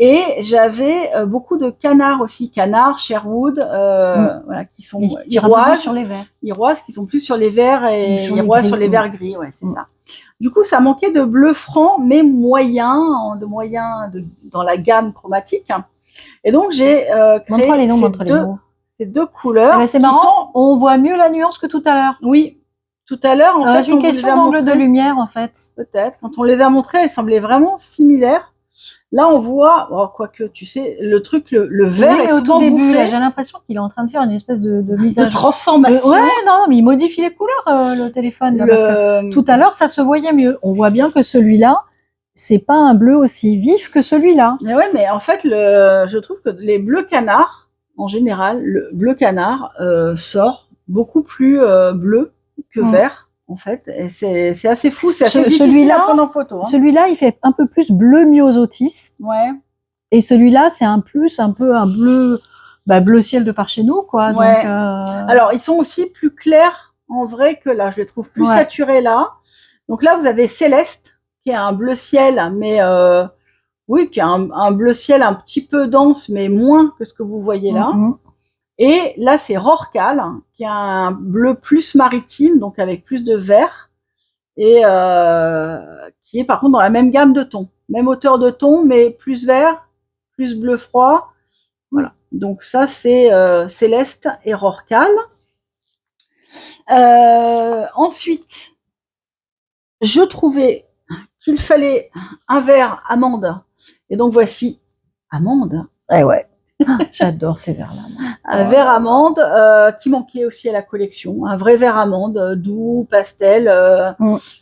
Et j'avais beaucoup de canards aussi, canards, Sherwood, voilà, qui sont iroises, sur les verts. Iroises qui sont plus sur les verts et iroises sur les verts gris, ouais, c'est ça. Du coup, ça manquait de bleu franc, mais moyen, dans la gamme chromatique. Et donc, j'ai créé ces deux couleurs. Eh ben, c'est marrant, on voit mieux la nuance que tout à l'heure. Oui, tout à l'heure, en fait, c'est une question d'angle de lumière, en fait. Peut-être. Quand on les a montrées, elles semblaient vraiment similaires. Là, on voit, quoique, tu sais, le truc, le vert est souvent bouffé. J'ai l'impression qu'il est en train de faire une espèce de mise à de transformation. Non, mais il modifie les couleurs, le téléphone. Là, parce que tout à l'heure, ça se voyait mieux. On voit bien que celui-là, c'est pas un bleu aussi vif que celui-là. Mais ouais, mais en fait, je trouve que les bleus canards, en général, le bleu canard sort beaucoup plus bleu que vert. En fait, et c'est assez fou, c'est assez difficile à prendre en photo. Celui-là, il fait un peu plus bleu myosotis. Ouais. Et celui-là, c'est un peu un bleu, bleu ciel de par chez nous, quoi. Ouais. Donc, alors, ils sont aussi plus clairs en vrai que là. Je les trouve plus saturés là. Donc là, vous avez Céleste, qui est un bleu ciel, mais qui est un bleu ciel un petit peu dense, mais moins que ce que vous voyez là. Et là, c'est Rorcal, qui a un bleu plus maritime, donc avec plus de vert, et qui est par contre dans la même gamme de tons, même hauteur de ton, mais plus vert, plus bleu froid. Voilà. Donc ça, c'est Céleste et Rorcal. Ensuite, je trouvais qu'il fallait un vert amande. Et donc voici amande. Eh ouais. J'adore ces verts-là. Un vert amande qui manquait aussi à la collection. Un vrai vert amande, doux, pastel,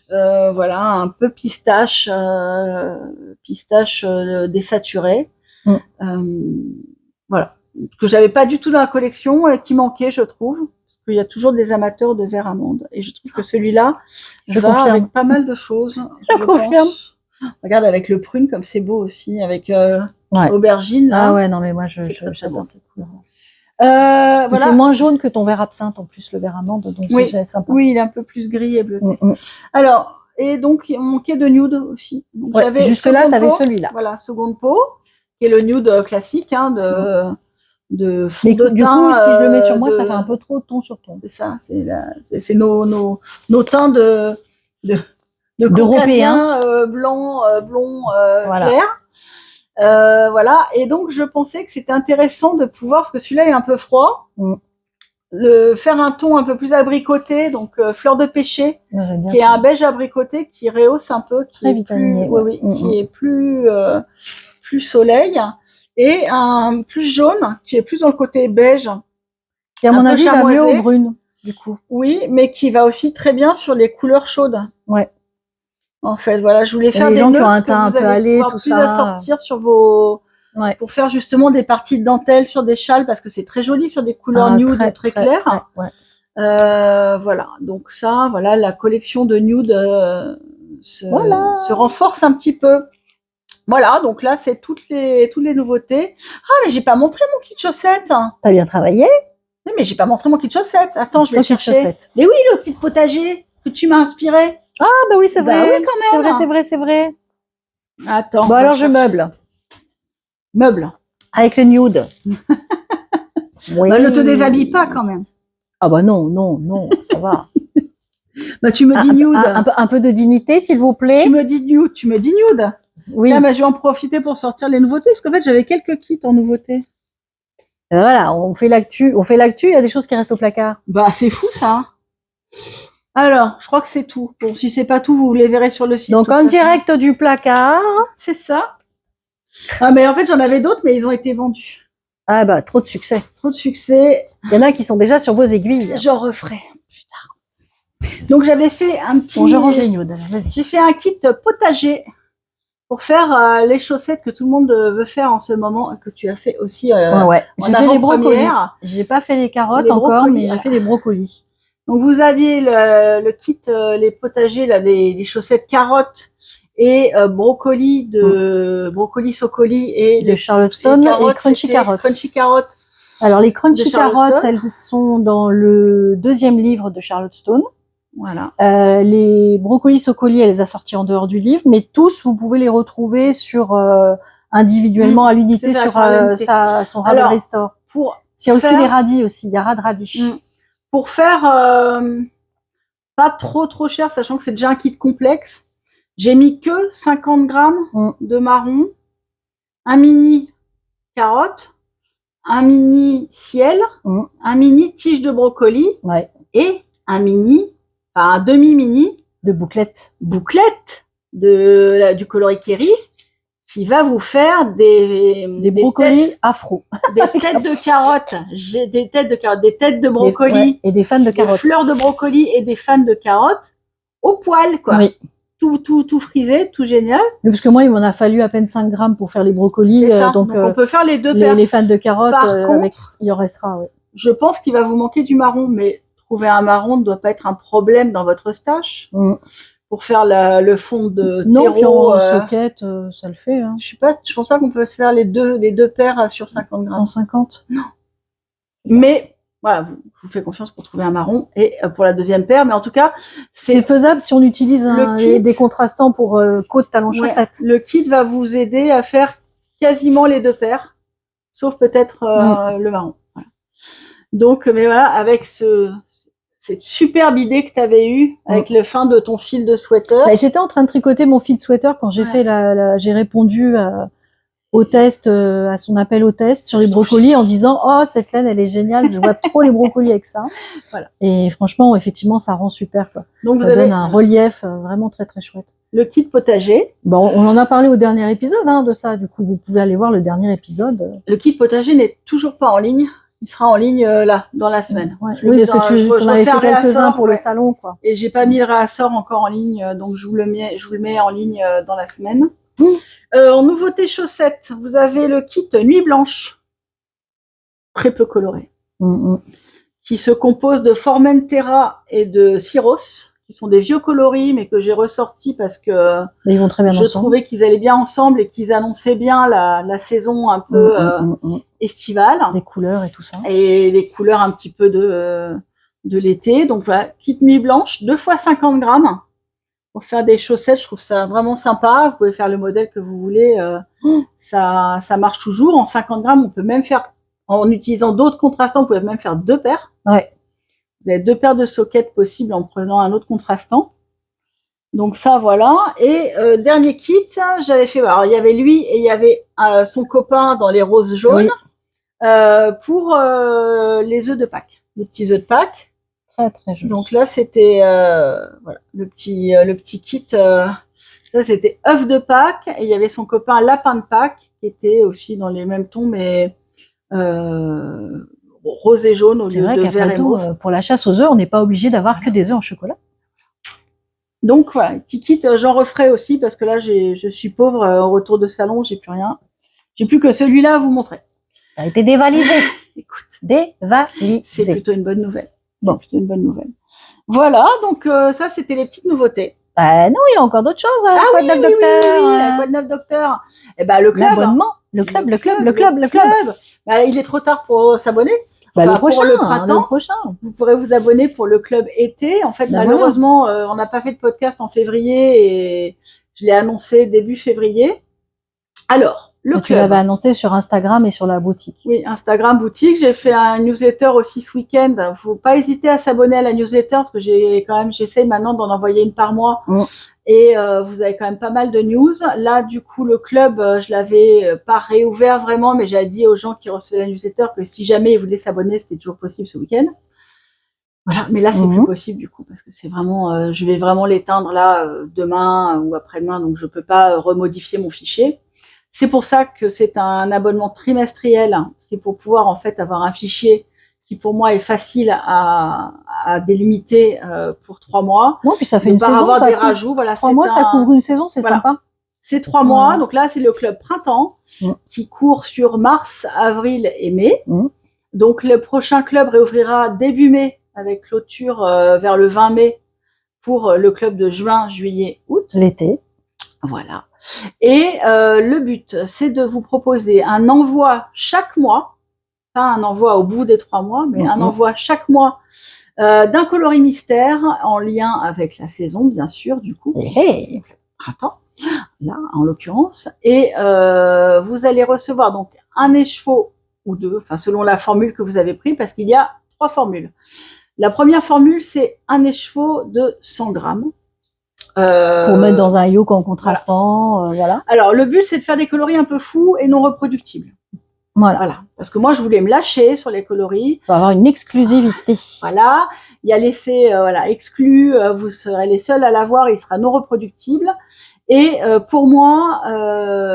voilà, un peu pistache désaturé. Voilà, que j'avais pas du tout dans la collection et qui manquait, je trouve, parce qu'il y a toujours des amateurs de vert amande. Et je trouve que celui-là va avec pas mal de choses. Je confirme. Regarde, avec le prune, comme c'est beau aussi, avec aubergine. Là. Ah ouais, non mais moi j'adore cette couleur. Voilà. Il fait moins jaune que ton vert absinthe en plus, le vert amande, donc c'est sympa. Oui, il est un peu plus gris et bleuté. Alors, et donc il manquait de nude aussi. Donc, jusque là, t'avais celui-là. Voilà, seconde peau, qui est le nude classique de fond de teint. Du coup, si je le mets sur moi, ça fait un peu trop ton sur ton. C'est ça, c'est nos teints d'Européens blancs, blonds, clairs. Voilà, et donc je pensais que c'était intéressant de pouvoir, parce que celui-là est un peu froid, faire un ton un peu plus abricoté, donc fleur de pêcher, qui est un beige abricoté qui rehausse un peu, qui est plus soleil, et un plus jaune qui est plus dans le côté beige, qui à mon avis va mieux aux brunes du coup. Oui, mais qui va aussi très bien sur les couleurs chaudes. Ouais. En fait, voilà, je voulais faire les des gens qui nœuds ont un que teint un vous peu allez allé, pouvoir tout plus ça. assortir sur vos, Ouais. pour faire justement des parties de dentelle sur des châles parce que c'est très joli sur des couleurs nude très claires. Ouais. Voilà, donc ça, voilà, la collection de nude se renforce un petit peu. Voilà, donc là, c'est toutes les nouveautés. Ah, mais j'ai pas montré mon kit chaussettes. T'as bien travaillé. Oui, mais j'ai pas montré mon kit chaussettes. Attends, je vais Ton le kit chercher. chaussettes. Mais oui, le kit potager que tu m'as inspiré. Ah bah oui, c'est Bah vrai. oui, quand même. C'est vrai. Attends. Bon alors je meuble. Meuble. Avec le nude. Oui. Bah, ne te déshabille pas quand même. Ah bah non, ça va. Bah, tu me dis nude. Un peu de dignité, s'il vous plaît. Tu me dis nude. Oui. Tiens, bah, je vais en profiter pour sortir les nouveautés, parce qu'en fait, j'avais quelques kits en nouveautés. Voilà, on fait l'actu, il y a des choses qui restent au placard. Bah, c'est fou, ça. Alors, je crois que c'est tout. Bon, si c'est pas tout, vous les verrez sur le site. Donc, en direct du placard. C'est ça. Ah, mais en fait, j'en avais d'autres, mais ils ont été vendus. Ah bah, trop de succès. Trop de succès. Il y en a qui sont déjà sur vos aiguilles. J'en referai plus tard. Donc, j'avais fait un petit... Bon, je range les nudes, vas-y. J'ai fait un kit potager pour faire les chaussettes que tout le monde veut faire en ce moment, que tu as fait aussi ouais. J'ai fait les brocolis. J'ai pas fait les carottes encore, mais j'ai fait les brocolis. Donc, vous aviez le kit, les potagers, là, les chaussettes carottes et brocoli brocoli socoli et de Charlotteston et crunchy carottes. Crunchy carottes. Alors, les crunchy carottes, elles sont dans le 2e livre de Charlotteston. Voilà. Les brocolis socoli, elle les a sortis en dehors du livre, mais tous, vous pouvez les retrouver sur individuellement à l'unité sur son Ravelry Store. Il y a aussi les radis aussi, il y a ras de radish. Pour faire pas trop cher, sachant que c'est déjà un kit complexe, j'ai mis que 50 grammes de marron, un mini carotte, un mini ciel, un mini tige de brocoli et un demi-mini de bouclettes du coloris Kerry qui va vous faire des brocolis afro. Des têtes de carottes. J'ai des têtes de carottes, des têtes de brocolis. Et des fans de carottes. Des fleurs de brocoli et des fans de carottes au poil, quoi. Oui. Tout frisé, tout génial. Mais parce que moi, il m'en a fallu à peine 5 grammes pour faire les brocolis. C'est ça. Donc on peut faire les deux paires. Les fans de carottes, Par contre, il en restera, oui. Je pense qu'il va vous manquer du marron, mais trouver un marron ne doit pas être un problème dans votre stash. Pour faire le fond de terreau. Non, soquette, ça le fait. Hein. Je pense pas qu'on peut se faire les deux paires sur 50 grammes. En 50? Non. Mais voilà, je vous fais confiance pour trouver un marron et pour la deuxième paire. Mais en tout cas, c'est faisable si on utilise des contrastants pour côte talon chaussette. Le kit va vous aider à faire quasiment les deux paires, sauf peut-être le marron. Voilà. Donc, mais voilà, avec cette superbe idée que tu avais eue avec le fin de ton fil de sweater. J'étais en train de tricoter mon fil de sweater quand j'ai fait j'ai répondu au test, à son appel au test sur les brocolis en disant « Oh, cette laine, elle est géniale, je vois trop les brocolis avec ça. » Voilà. Et franchement, effectivement, ça rend super, quoi. Donc, ça donne un relief vraiment très, très chouette. Le kit potager. Bon, on en a parlé au dernier épisode, de ça. Du coup, vous pouvez aller voir le dernier épisode. Le kit potager n'est toujours pas en ligne. Il sera en ligne là, dans la semaine. Oui, parce que tu en avais fait quelques-uns pour le salon, quoi. Et j'ai pas mis le réassort encore en ligne, donc je vous le mets en ligne dans la semaine. En nouveauté chaussettes, vous avez le kit nuit blanche, très peu coloré, qui se compose de Formentera et de Syros, qui sont des vieux coloris, mais que j'ai ressortis parce que ils vont très bien ensemble. Trouvais qu'ils allaient bien ensemble et qu'ils annonçaient bien la saison un peu estivale. Les couleurs et tout ça. Et les couleurs un petit peu de l'été. Donc voilà, kit nuit blanche, 2 fois 50 grammes. Pour faire des chaussettes, je trouve ça vraiment sympa. Vous pouvez faire le modèle que vous voulez. Ça marche toujours. En 50 grammes, on peut même faire, en utilisant d'autres contrastants, vous pouvez même faire 2 paires. Ouais. Vous avez 2 paires de soquettes possibles en prenant un autre contrastant. Donc ça, voilà. Et dernier kit, j'avais fait, alors il y avait lui et il y avait son copain dans les roses jaunes pour les œufs de Pâques, les petits œufs de Pâques. Très, très joli. Donc là, c'était voilà, le petit kit. Ça, c'était œufs de Pâques et il y avait son copain lapin de Pâques qui était aussi dans les mêmes tons, mais rose et jaune au lieu de vert et mauve. Pour la chasse aux œufs, on n'est pas obligé d'avoir que des œufs en chocolat. Donc voilà, petit kit, j'en referai aussi parce que là je suis pauvre au retour de salon, j'ai plus rien. J'ai plus que celui-là à vous montrer. Ça a été dévalisé. Écoute, Dévalisé. c'est plutôt une bonne nouvelle. Bon. C'est plutôt une bonne nouvelle. Voilà, donc ça c'était les petites nouveautés. Non, il y a encore d'autres choses. Ah Quoi oui, de neuf, docteur quoi de neuf, docteur? Eh ben le club. L'abonnement. Le club. Bah, il est trop tard pour s'abonner. Bah, Enfin, le prochain. pour le printemps. Le prochain. Vous pourrez vous abonner pour le club été. En fait, Ben malheureusement, on n'a pas fait de podcast en février et je l'ai annoncé début février. Alors, le club. Tu l'avais annoncé sur Instagram et sur la boutique. Oui, Instagram, boutique. J'ai fait un newsletter aussi ce week-end. Faut pas hésiter à s'abonner à la newsletter parce que j'essaie maintenant d'en envoyer une par mois. Et vous avez quand même pas mal de news. Là, du coup, le club, je l'avais pas réouvert vraiment, mais j'ai dit aux gens qui recevaient la newsletter que si jamais ils voulaient s'abonner, c'était toujours possible ce week-end. Voilà, mais là, c'est plus possible du coup, parce que c'est vraiment, je vais vraiment l'éteindre là demain ou après-demain, donc je peux pas remodifier mon fichier. C'est pour ça que c'est un abonnement trimestriel. C'est pour pouvoir en fait avoir un fichier qui pour moi est facile à délimiter pour 3 mois. Non, puis ça fait une saison. Avoir des rajouts, voilà. 3 mois, ça couvre une saison, c'est sympa. C'est 3 mois. Donc là, c'est le club printemps qui court sur mars, avril et mai. Donc le prochain club réouvrira début mai avec clôture vers le 20 mai pour le club de juin, juillet, août. L'été. Voilà. Et le but, c'est de vous proposer un envoi chaque mois, pas un envoi au bout des 3 mois, mais un envoi chaque mois d'un coloris mystère en lien avec la saison, bien sûr, du coup. Printemps, là, en l'occurrence. Et vous allez recevoir donc un écheveau ou deux, enfin selon la formule que vous avez pris, parce qu'il y a 3 formules. La première formule, c'est un écheveau de 100 grammes. Pour mettre dans un yoke en contrastant, voilà. Alors, le but, c'est de faire des coloris un peu fous et non reproductibles. Voilà. Parce que moi, je voulais me lâcher sur les coloris. Pour avoir une exclusivité. Voilà. Il y a l'effet exclu, vous serez les seuls à l'avoir, il sera non reproductible. Et pour moi,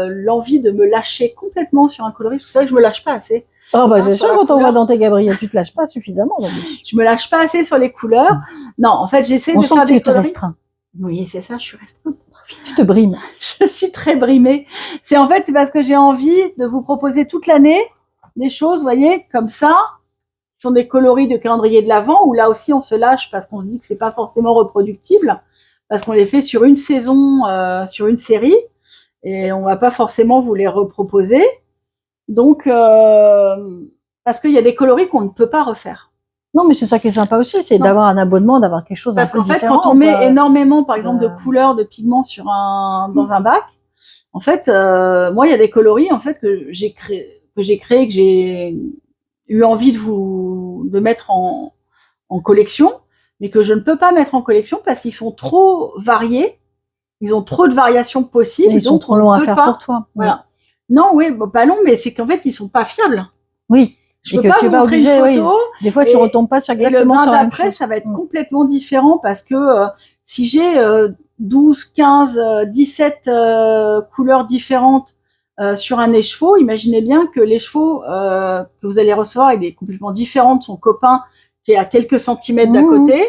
l'envie de me lâcher complètement sur un coloris, c'est vrai que je me lâche pas assez. Oh bah c'est sûr, quand on voit Dante Gabriel, tu te lâches pas suffisamment. Donc. Je me lâche pas assez sur les couleurs. Non, en fait, j'essaie de faire des coloris. On sent que tu te restreins. Oui, c'est ça, je suis restreinte. Tu te brimes. Je suis très brimée. C'est parce que j'ai envie de vous proposer toute l'année des choses, vous voyez, comme ça, qui sont des coloris de calendrier de l'Avent, où là aussi on se lâche parce qu'on se dit que c'est pas forcément reproductible, parce qu'on les fait sur une saison, sur une série, et on va pas forcément vous les reproposer. Donc, parce qu'il y a des coloris qu'on ne peut pas refaire. Non, mais c'est ça qui est sympa aussi, c'est d'avoir un abonnement, d'avoir quelque chose un peu différent. Parce qu'en fait, quand on met énormément, par exemple, de couleurs, de pigments dans un bac, en fait, moi, il y a des coloris, en fait, que j'ai créé, que j'ai eu envie de mettre en collection, mais que je ne peux pas mettre en collection parce qu'ils sont trop variés, ils ont trop de variations possibles. Ils sont trop longs à faire pour toi. Voilà. Non, oui, pas long, mais c'est qu'en fait, ils sont pas fiables. Oui. Je peux pas vous montrer une photo. Des fois, tu retombes pas sur exactement sur la même chose. Après, ça va être complètement différent parce que si j'ai 12, 15, 17 couleurs différentes sur un écheveau, imaginez bien que l'écheveau que vous allez recevoir, il est complètement différent de son copain qui est à quelques centimètres d'à côté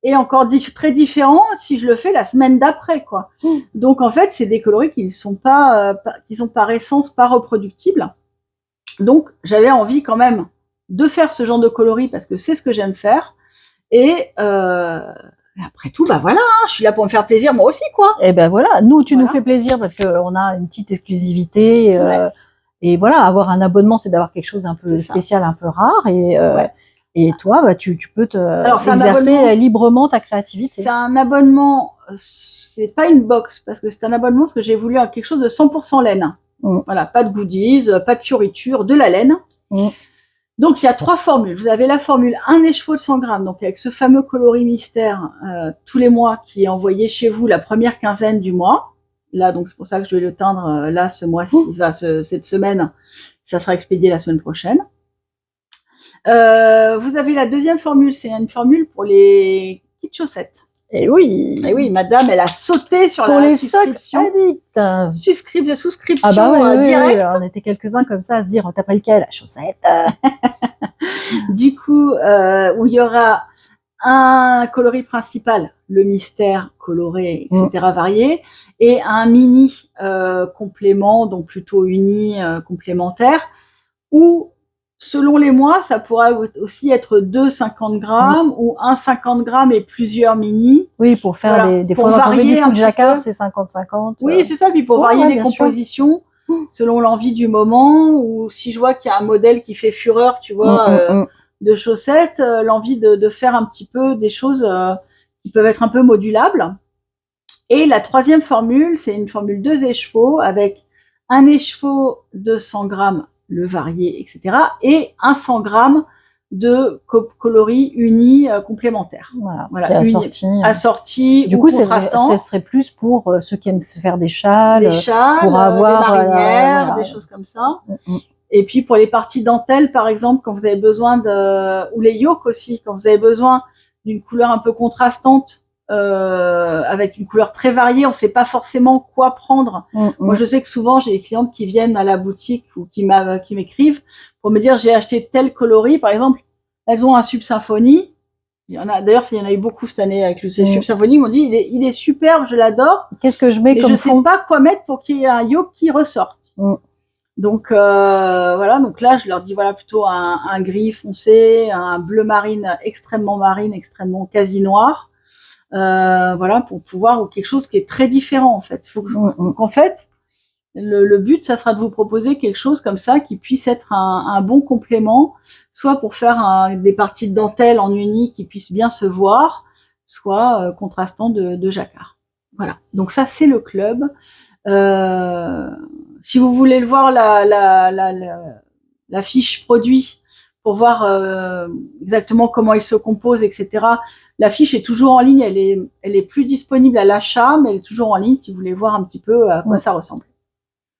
et encore très différent si je le fais la semaine d'après, quoi. Donc, en fait, c'est des coloris qui sont par essence pas reproductibles. Donc, j'avais envie quand même de faire ce genre de coloris parce que c'est ce que j'aime faire. Et après tout, bah voilà, je suis là pour me faire plaisir moi aussi, quoi. Et ben voilà, nous, tu nous fais plaisir parce qu'on a une petite exclusivité. Et voilà, avoir un abonnement, c'est d'avoir quelque chose un peu spécial, un peu rare. Et toi, bah, tu peux exercer librement ta créativité. C'est un abonnement, c'est pas une box parce que c'est un abonnement parce que j'ai voulu quelque chose de 100% laine. Voilà, pas de goodies, pas de fioritures, de la laine. Donc, il y a 3 formules. Vous avez la formule un écheveau de 100 grammes, donc avec ce fameux coloris mystère tous les mois qui est envoyé chez vous la première quinzaine du mois. Là, donc c'est pour ça que je vais le teindre là ce mois-ci, cette semaine. Ça sera expédié la semaine prochaine. Vous avez la deuxième formule, c'est une formule pour les petites chaussettes. Et oui, madame, elle a sauté sur la souscription. Souscription ah bah directe. On était quelques-uns comme ça à se dire, t'as pris lequel, la chaussette. Du coup, où il y aura un coloris principal, le mystère coloré, etc. varié, et un mini complément, donc plutôt uni complémentaire, où selon les mois, ça pourra aussi être 2 50 grammes ou un 50 grammes et plusieurs mini. Oui, pour faire des fois, quand on veut du full jacquard, c'est 50-50. Oui, c'est ça, puis pour varier les compositions, selon l'envie du moment, ou si je vois qu'il y a un modèle qui fait fureur, tu vois, de chaussettes, l'envie de faire un petit peu des choses qui peuvent être un peu modulables. Et la troisième formule, c'est une formule 2 écheveaux avec un écheveau de 100 grammes, le varié, etc. et un 100 grammes de coloris unis complémentaires. Voilà, assorti du ou coup, contrastant. Ce serait plus pour ceux qui aiment faire des châles, pour avoir des marinières, des choses comme ça. Et puis pour les parties dentelles, par exemple, quand vous avez besoin ou les yokes aussi, quand vous avez besoin d'une couleur un peu contrastante, avec une couleur très variée, on ne sait pas forcément quoi prendre. Moi, je sais que souvent, j'ai des clientes qui viennent à la boutique ou qui m'écrivent pour me dire j'ai acheté tel coloris. Par exemple, elles ont un Sub Symphony. Il y en a, d'ailleurs, il y en a eu beaucoup cette année avec le Sub Symphony. Ils m'ont dit il est superbe, je l'adore. Qu'est-ce que je mets comme fond ? Je sais pas quoi mettre pour qu'il y ait un yoke qui ressorte. Donc voilà, donc là je leur dis voilà plutôt un gris foncé, un bleu marine, extrêmement quasi noir. Voilà, pour pouvoir, ou quelque chose qui est très différent en fait. Donc en fait, le but, ça sera de vous proposer quelque chose comme ça qui puisse être un bon complément, soit pour faire des parties de dentelle en uni qui puissent bien se voir, soit contrastant de jacquard. Voilà, donc ça c'est le club. Si vous voulez le voir, la fiche produit, pour voir exactement comment il se compose, etc. La fiche est toujours en ligne, elle est plus disponible à l'achat, mais elle est toujours en ligne si vous voulez voir un petit peu à quoi ça ressemble.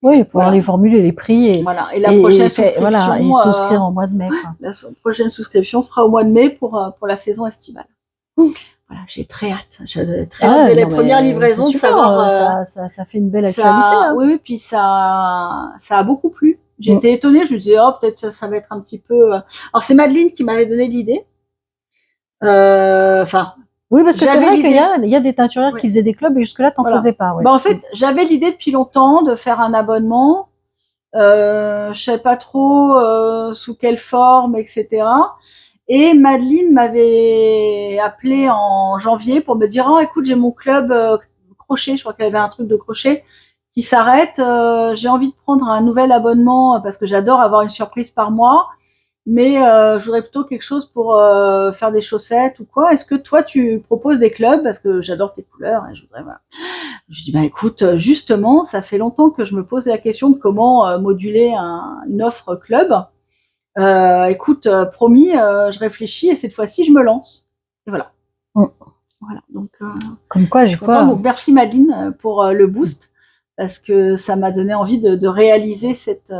Oui, pour voir les formules et les prix. Et la prochaine souscription, et souscrire en mois de mai. Quoi. La prochaine souscription sera au mois de mai pour la saison estivale. Voilà, j'ai très hâte. J'ai très hâte de les premières livraisons, de savoir. Ça fait une belle actualité. Oui, puis ça a beaucoup plu. J'ai été étonnée, je me disais, oh, peut-être ça va être un petit peu. Alors, c'est Madeleine qui m'avait donné l'idée. Oui, parce que c'est vrai qu'il y a des teinturières qui faisaient des clubs et jusque-là, t'en faisais pas. Ouais. En fait, j'avais l'idée depuis longtemps de faire un abonnement. Je savais pas trop sous quelle forme, etc. Et Madeleine m'avait appelé en janvier pour me dire « Oh, écoute, j'ai mon club crochet, je crois qu'elle avait un truc de crochet qui s'arrête. J'ai envie de prendre un nouvel abonnement parce que j'adore avoir une surprise par mois, mais je voudrais plutôt quelque chose pour faire des chaussettes ou quoi. Est-ce que toi, tu proposes des clubs? Parce que j'adore tes couleurs et je voudrais... Voilà. » Je dis, bah écoute, justement, ça fait longtemps que je me pose la question de comment moduler une offre club. Écoute, promis, je réfléchis et cette fois-ci, je me lance. Et voilà. Voilà. Donc, comme quoi, des fois. Donc, merci Madeleine pour le boost parce que ça m'a donné envie de réaliser cette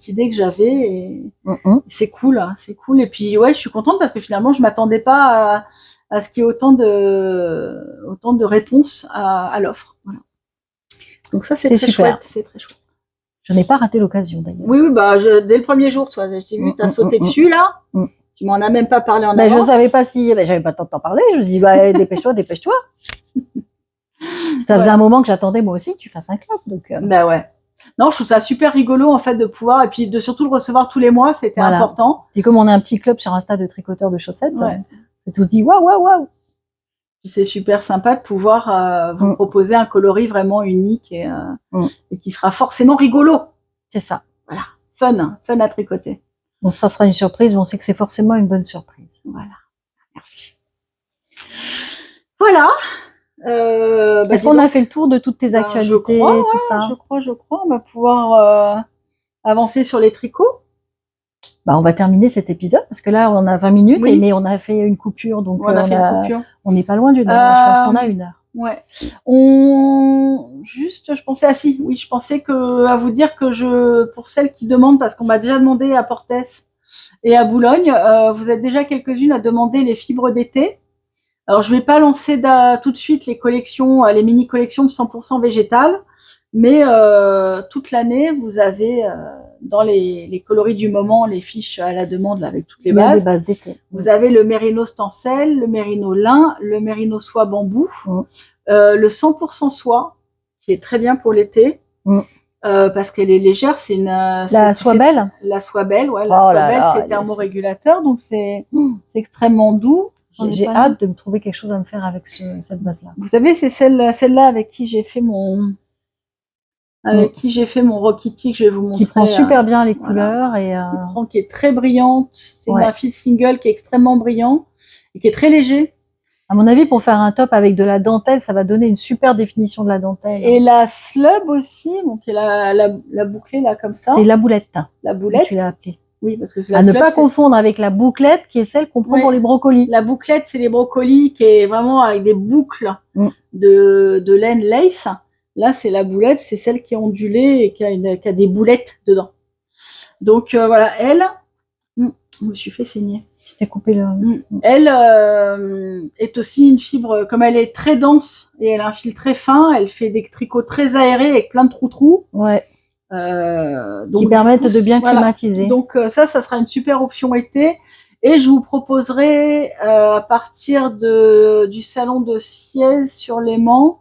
idée que j'avais. Et c'est cool, hein, c'est cool. Et puis, ouais, je suis contente parce que finalement, je m'attendais pas à ce qu'il y ait autant de réponses à l'offre. Voilà. Donc ça, c'est très chouette. C'est très chouette. Je n'ai pas raté l'occasion d'ailleurs. Oui, bah dès le premier jour, toi, j'ai vu, t'as sauté dessus là. Tu m'en as même pas parlé en avance. Je savais pas si, j'avais pas le temps de t'en parler. Je me suis dit, dépêche-toi. Ça faisait un moment que j'attendais moi aussi que tu fasses un club, donc. Bah ouais. Non, je trouve ça super rigolo en fait de pouvoir et puis de surtout le recevoir tous les mois, c'était important. Et comme on a un petit club sur Insta de tricoteurs de chaussettes, c'est tout se dit waouh. C'est super sympa de pouvoir vous proposer un coloris vraiment unique et qui sera forcément rigolo. C'est ça. Voilà, fun à tricoter. Bon, ça sera une surprise, mais on sait que c'est forcément une bonne surprise. Voilà, merci. Voilà. Est-ce qu'on a fait le tour de toutes tes actualités, tout ça? Je crois. On va pouvoir avancer sur les tricots. On va terminer cet épisode parce que là on a 20 minutes mais on a fait une coupure, donc on n'est pas loin d'une heure. Je pense qu'on a 1 heure. Ouais. Je pensais à vous dire que pour celles qui demandent, parce qu'on m'a déjà demandé à Portes et à Boulogne, vous êtes déjà quelques-unes à demander les fibres d'été. Alors je vais pas lancer tout de suite les collections, les mini collections de 100% végétales, mais toute l'année vous avez dans les coloris du moment, les fiches à la demande là, avec toutes les Il y a des bases. bases d'été. Vous avez le mérinos tencel, le mérinos lin, le mérinos soie bambou, le 100% soie, qui est très bien pour l'été, parce qu'elle est légère. C'est la soie belle. La soie belle, ouais. La soie belle, c'est thermorégulateur, donc c'est extrêmement doux. J'ai hâte de me trouver quelque chose à me faire avec cette base-là. Vous savez, c'est celle-là avec qui j'ai fait mon Rock Kitty que je vais vous montrer. Qui prend super bien les couleurs et qui est très brillante. C'est un fil single qui est extrêmement brillant et qui est très léger. À mon avis, pour faire un top avec de la dentelle, ça va donner une super définition de la dentelle. Et la slub aussi, donc qui est la bouclée là comme ça. C'est la boulette. La boulette. Tu l'as appelée. Oui, parce que à ne pas confondre avec la bouclette qui est celle qu'on prend pour les brocolis. La bouclette, c'est les brocolis qui est vraiment avec des boucles de laine lace. Là, c'est la boulette, c'est celle qui est ondulée et qui a des boulettes dedans. Donc voilà, elle, je me suis fait saigner. J'ai coupé le. Elle est aussi une fibre, comme elle est très dense et elle a un fil très fin, elle fait des tricots très aérés avec plein de trous. Ouais. Donc, qui permettent de bien climatiser. Donc ça sera une super option été. Et je vous proposerai à partir du salon de Siège sur Léman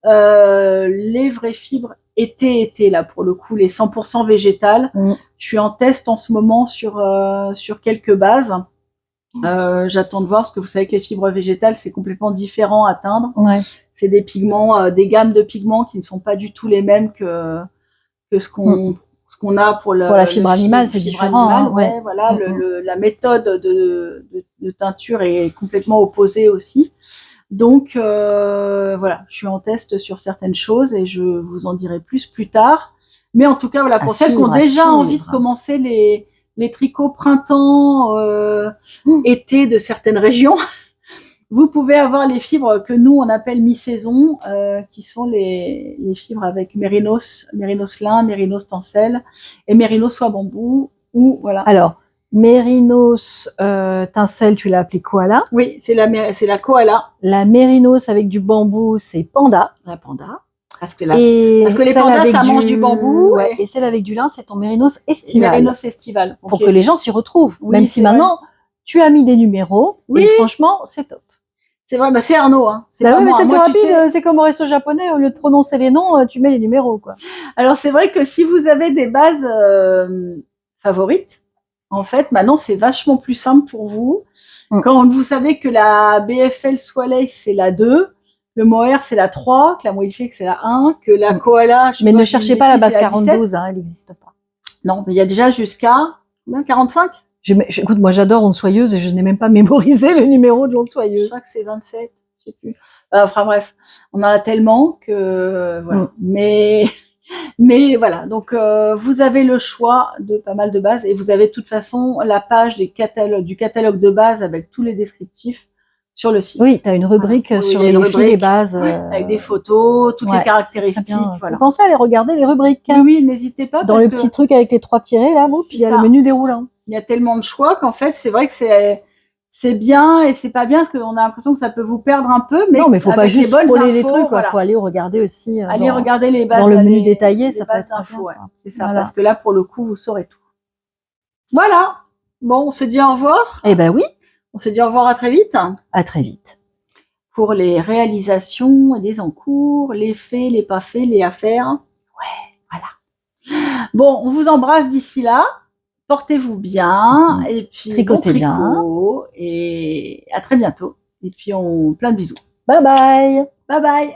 les vraies fibres été là pour le coup, les 100% végétales. Je suis en test en ce moment sur quelques bases. J'attends de voir parce que vous savez que les fibres végétales c'est complètement différent à atteindre. C'est des pigments, des gammes de pigments qui ne sont pas du tout les mêmes que ce qu'on a pour la fibre animale, c'est différent. Voilà, la méthode de teinture est complètement opposée aussi. Donc voilà, je suis en test sur certaines choses et je vous en dirai plus tard. Mais en tout cas, voilà, pour celles qui ont déjà envie de commencer les tricots printemps, été de certaines régions, vous pouvez avoir les fibres que nous on appelle mi-saison, qui sont les fibres avec mérinos lin, mérinos tencel et mérinos soie bambou. Ou voilà. Alors mérinos tencel, tu l'as appelé koala. Oui, c'est la koala. La mérinos avec du bambou, c'est panda. La panda. Parce que les pandas, ça mange du bambou. Et celle avec du lin, c'est ton mérinos estival. Mérinos estival. Pour que les gens s'y retrouvent. Oui, même si maintenant, tu as mis des numéros. Et franchement, c'est top. C'est vrai, c'est Arnaud. Hein. Oui, mais c'est plus rapide. C'est comme au resto japonais. Au lieu de prononcer les noms, tu mets les numéros, quoi. Alors, c'est vrai que si vous avez des bases favorites, en fait, maintenant, c'est vachement plus simple pour vous. Quand vous savez que la BFL Soleil, c'est la 2, le Mohair, c'est la 3, que la Moïfix, c'est la 1, que la Koala... Mais ne cherchez pas la base 42, hein, elle n'existe pas. Non, mais il y a déjà jusqu'à 45. Écoute, moi j'adore onde soyeuse et je n'ai même pas mémorisé le numéro de l'onde soyeuse. Je crois que c'est 27, je sais plus. Enfin bref, on en a tellement que... voilà. Mais voilà, donc vous avez le choix de pas mal de bases et vous avez de toute façon la page du catalogue de base avec tous les descriptifs sur le site. Oui, tu as une rubrique sur les fils et bases. Avec des photos, toutes les caractéristiques. Voilà. Vous pensez à aller regarder les rubriques. Oui, n'hésitez pas. Dans le petit truc avec les 3 tirés, là, puis il y a le menu déroulant. Il y a tellement de choix qu'en fait, c'est vrai que c'est bien et c'est pas bien parce qu'on a l'impression que ça peut vous perdre un peu. Mais non, mais il faut pas juste scroller les trucs, voilà. Faut aller regarder aussi. Aller regarder les bases. Dans le menu détaillé, ça passe d'infos. C'est ça, parce que là, pour le coup, vous saurez tout. Voilà. Bon, on se dit au revoir. Eh ben oui. On se dit au revoir à très vite. À très vite. Pour les réalisations et les en cours, les faits, les pas faits, les affaires. Ouais, voilà. Bon, on vous embrasse d'ici là. Portez-vous bien. Et puis, tricotez bien. Et à très bientôt. Et puis, plein de bisous. Bye bye. Bye bye.